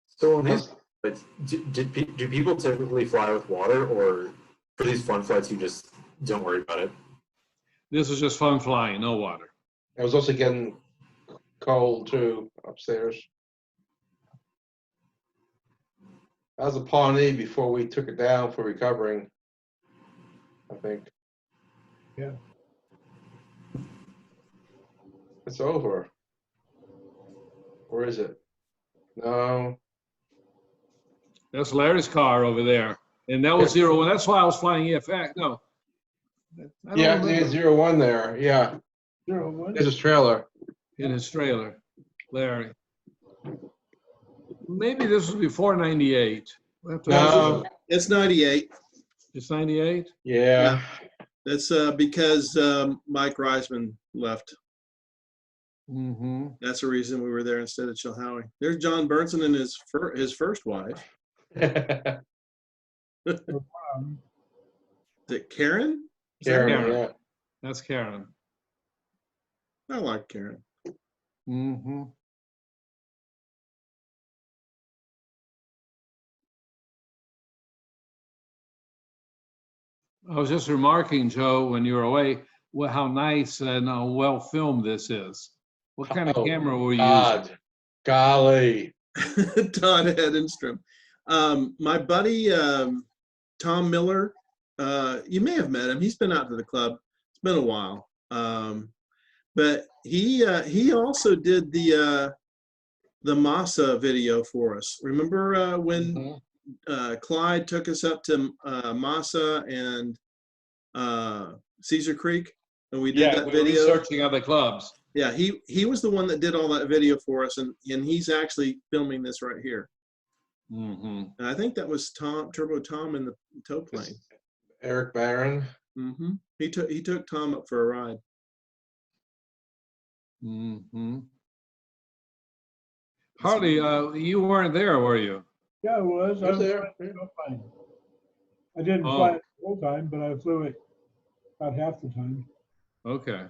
So on these, but do people typically fly with water, or for these fun flights you just don't worry about it? This is just fun flying, no water. It was also getting cold too upstairs. That was a Pawnee before we took it down for recovering, I think. Yeah. It's over. Where is it? No. That's Larry's car over there. And that was 01. That's why I was flying EFX. No. I don't Yeah, remember. there's 01 there. Yeah. 01. There's his trailer. In his trailer, Larry. Maybe this was before 98. We'll have to No. It's 98. It's 98? Yeah. That's because Mike Reisman left. Mm-hmm. That's the reason we were there instead of Chilhowie. There's John Burnson and his first wife. Is it Karen? Is that Karen, Karen. yeah. That's Karen. I like Karen. Mm-hmm. I was just remarking, Joe, when you were away, how nice and well filmed this is. What kind of Oh, camera were you using? God. Golly. Todd Hedenstrom. My buddy Tom Miller, you may have met him. He's been out to the club. It's been a while. But he also did the Massa video for us. Remember when Clyde took us up to Massa and Cedar Creek, and we did that we were video? researching other clubs. Yeah, he was the one that did all that video for us, and he's actually filming this right here. Mm-hmm. And I think that was Turbo Tom in the tow plane. Eric Barron. Mm-hmm. He took Tom up for a ride. Mm-hmm. Harley, you weren't there, were you? Yeah, I was. I was there. Fine. I didn't fly it the whole time, but I flew it about half the time. Okay.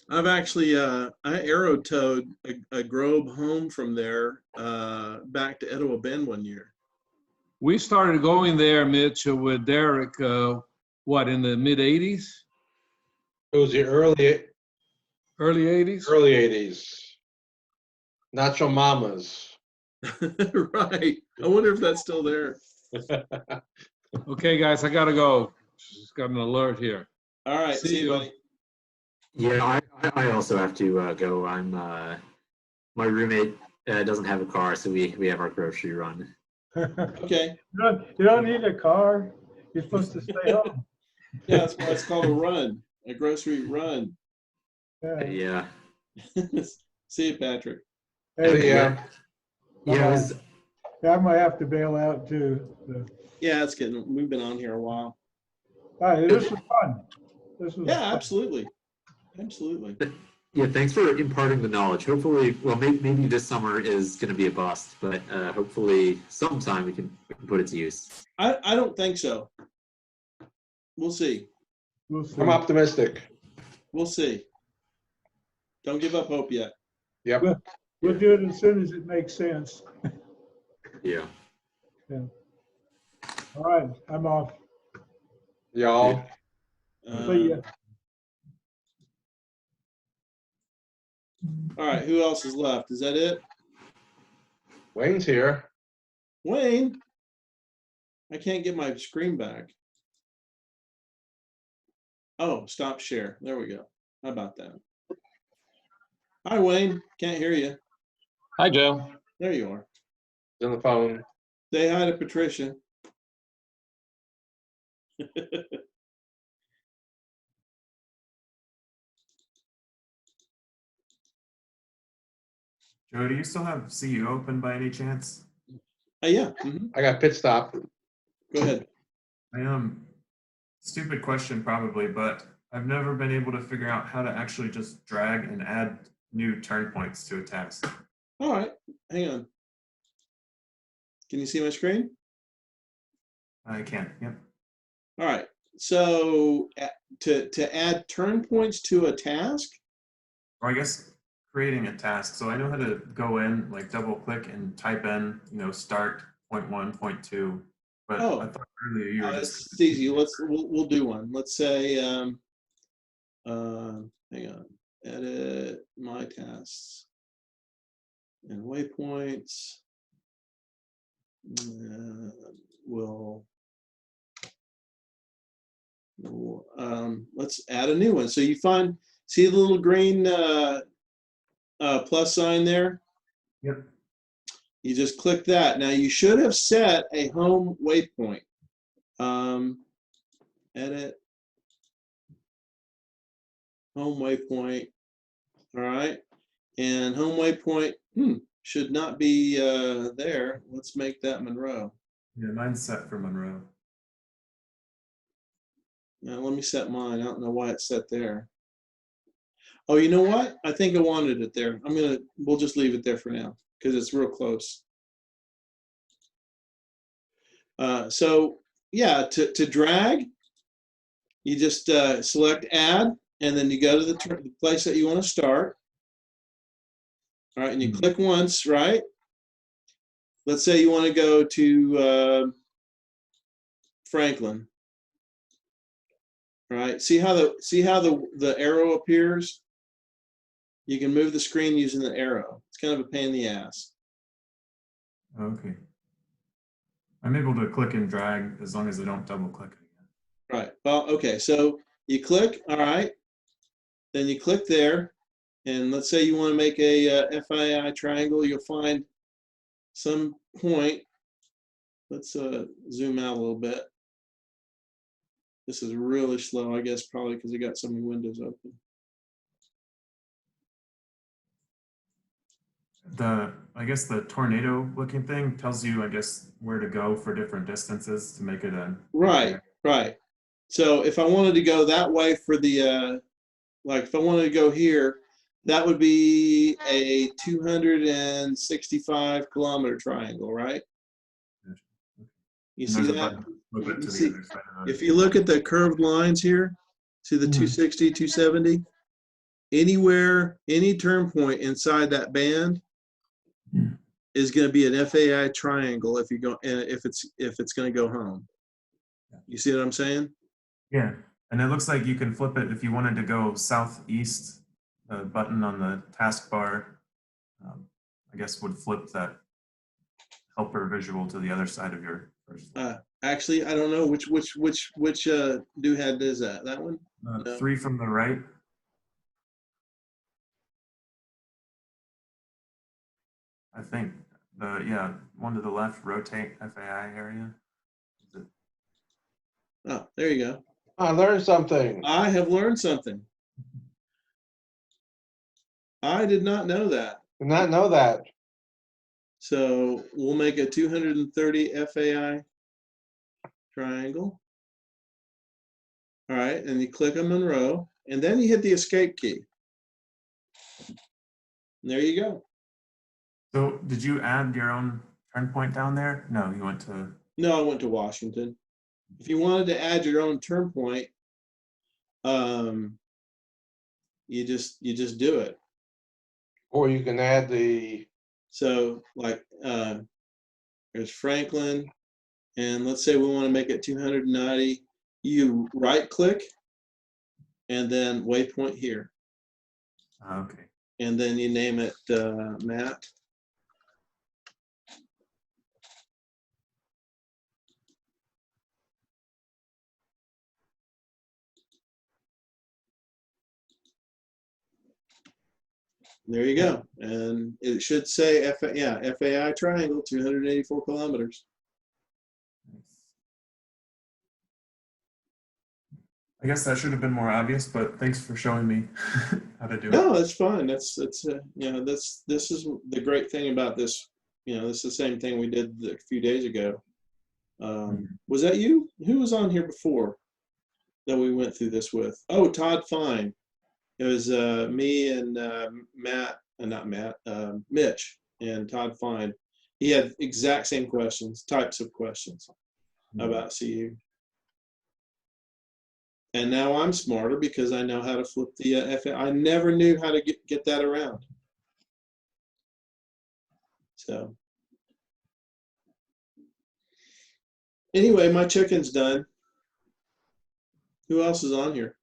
I've actually I aero towed a Grobe home from there back to Etowah Bend one year. We started going there, Mitch, with Derek, what, in the mid-'80s? It was the early Early 80s? 80s. Nacho Mamas. Right. I wonder if that's still there. Okay, guys, I gotta go. Just got an alert here. All right. See you, buddy. Yeah, I also have to go. I'm my roommate doesn't have a car, so we have our grocery run. Okay. You don't need a car. You're supposed to stay home. Yeah, that's why it's called a run, a grocery run. Yeah. See you, Patrick. Hey, Yeah. Yeah. I might have to bail out too. So. Yeah, it's getting. We've been on here a while. All right, this was fun. This was Yeah, fun. absolutely, absolutely. Yeah, thanks for imparting the knowledge. Hopefully, well, maybe this summer is going to be a bust, but hopefully sometime we can put it to use. I don't think so. We'll see. We'll see. I'm optimistic. We'll see. Don't give up hope yet. Yep. We'll do it as soon as it makes sense. Yeah. Yeah. All right, I'm off. Y'all. See ya. All right, who else is left? Is that it? Wayne's here. Wayne? I can't get my screen back. Oh, stop share. There we go. How about that? Hi, Wayne. Can't hear you. Hi, Joe. There you are. He's on the phone. Say hi to Patricia. Joe, do you still have CU open by any chance? Yeah. I got pit stop. Go ahead. Stupid question probably, but I've never been able to figure out how to actually just drag and add new turn points to a task. All right. Hang on. Can you see my screen? I can. Yep. All right. So to add turn points to a task, Or I guess creating a task. So I know how to go in, like double click and type in, start point 1, point 2. But Oh. I thought earlier you were just. it's easy. We'll do one. Let's say hang on. Edit my tasks and waypoints. Let's add a new one. So you see the little green plus sign there? Yep. You just click that. Now you should have set a home waypoint. Edit home waypoint. All right. And home waypoint should not be there. Let's make that Monroe. Yeah, mine's set for Monroe. Now let me set mine. I don't know why it's set there. Oh, you know what? I think I wanted it there. We'll just leave it there for now because it's real close. So yeah, to drag, you just select add, and then you go to the place that you want to start. All right, and you click once, right? Let's say you want to go to Franklin. All right, see how the arrow appears? You can move the screen using the arrow. It's kind of a pain in the ass. Okay. I'm able to click and drag as long as I don't double click it again. Right. Well, okay. So you click. All right. Then you click there, and let's say you want to make a FAI triangle. You'll find some point. Let's zoom out a little bit. This is really slow, I guess, probably because I got so many windows open. I guess the tornado looking thing tells you, I guess, where to go for different distances to make it a. Right, right. So if I wanted to go that way for the, like if I wanted to go here, that would be a 265 kilometer triangle, right? You see that? If you look at the curved lines here, see the 260, 270? Anywhere, any turn point inside that band is going to be an FAI triangle if you go, if it's going to go home. You see what I'm saying? Yeah, and it looks like you can flip it if you wanted to go southeast. The button on the taskbar, I guess, would flip that helper visual to the other side of your first. Actually, I don't know which doodad is that. That one? No. 3 from the right. I think one to the left, rotate FAI area. Oh, there you go. I learned something. I have learned something. I did not know that. Did not know that. So we'll make a 230 FAI triangle. All right, and you click on Monroe, and then you hit the escape key. And there you go. So did you add your own turn point down there? No, you went to. No, I went to Washington. If you wanted to add your own turn point, you just do it. Or you can add the. So like there's Franklin, and let's say we want to make it 290. You right click, and then waypoint here. Okay. And then you name it Matt. There you go. And it should say FAI triangle, 284 kilometers. I guess that should have been more obvious, but thanks for showing me how to do it. No, that's fine. This is the great thing about this. This is the same thing we did a few days ago. Was that you? Who was on here before that we went through this with? Oh, Todd Fine. It was me and Mitch and Todd Fine. He had exact same questions, types of questions about CU. And now I'm smarter because I know how to flip the I never knew how to get that around. So anyway, my chicken's done. Who else is on here?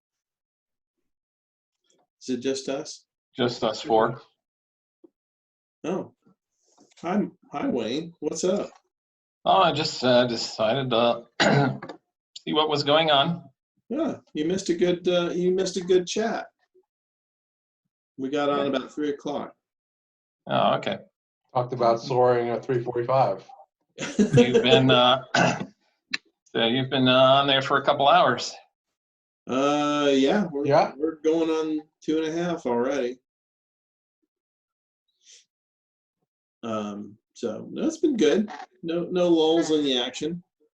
Is it just us? Just us four. Oh, hi Wayne. What's up? Oh, I just decided to see what was going on. Yeah, you missed a good chat. We got on about 3 o'clock. Oh, okay. Talked about soaring at 345. You've been so you've been on there for a couple hours. Yeah, we're Yeah. we're going on 2.5 already. So no, it's been good. No lulls in the action.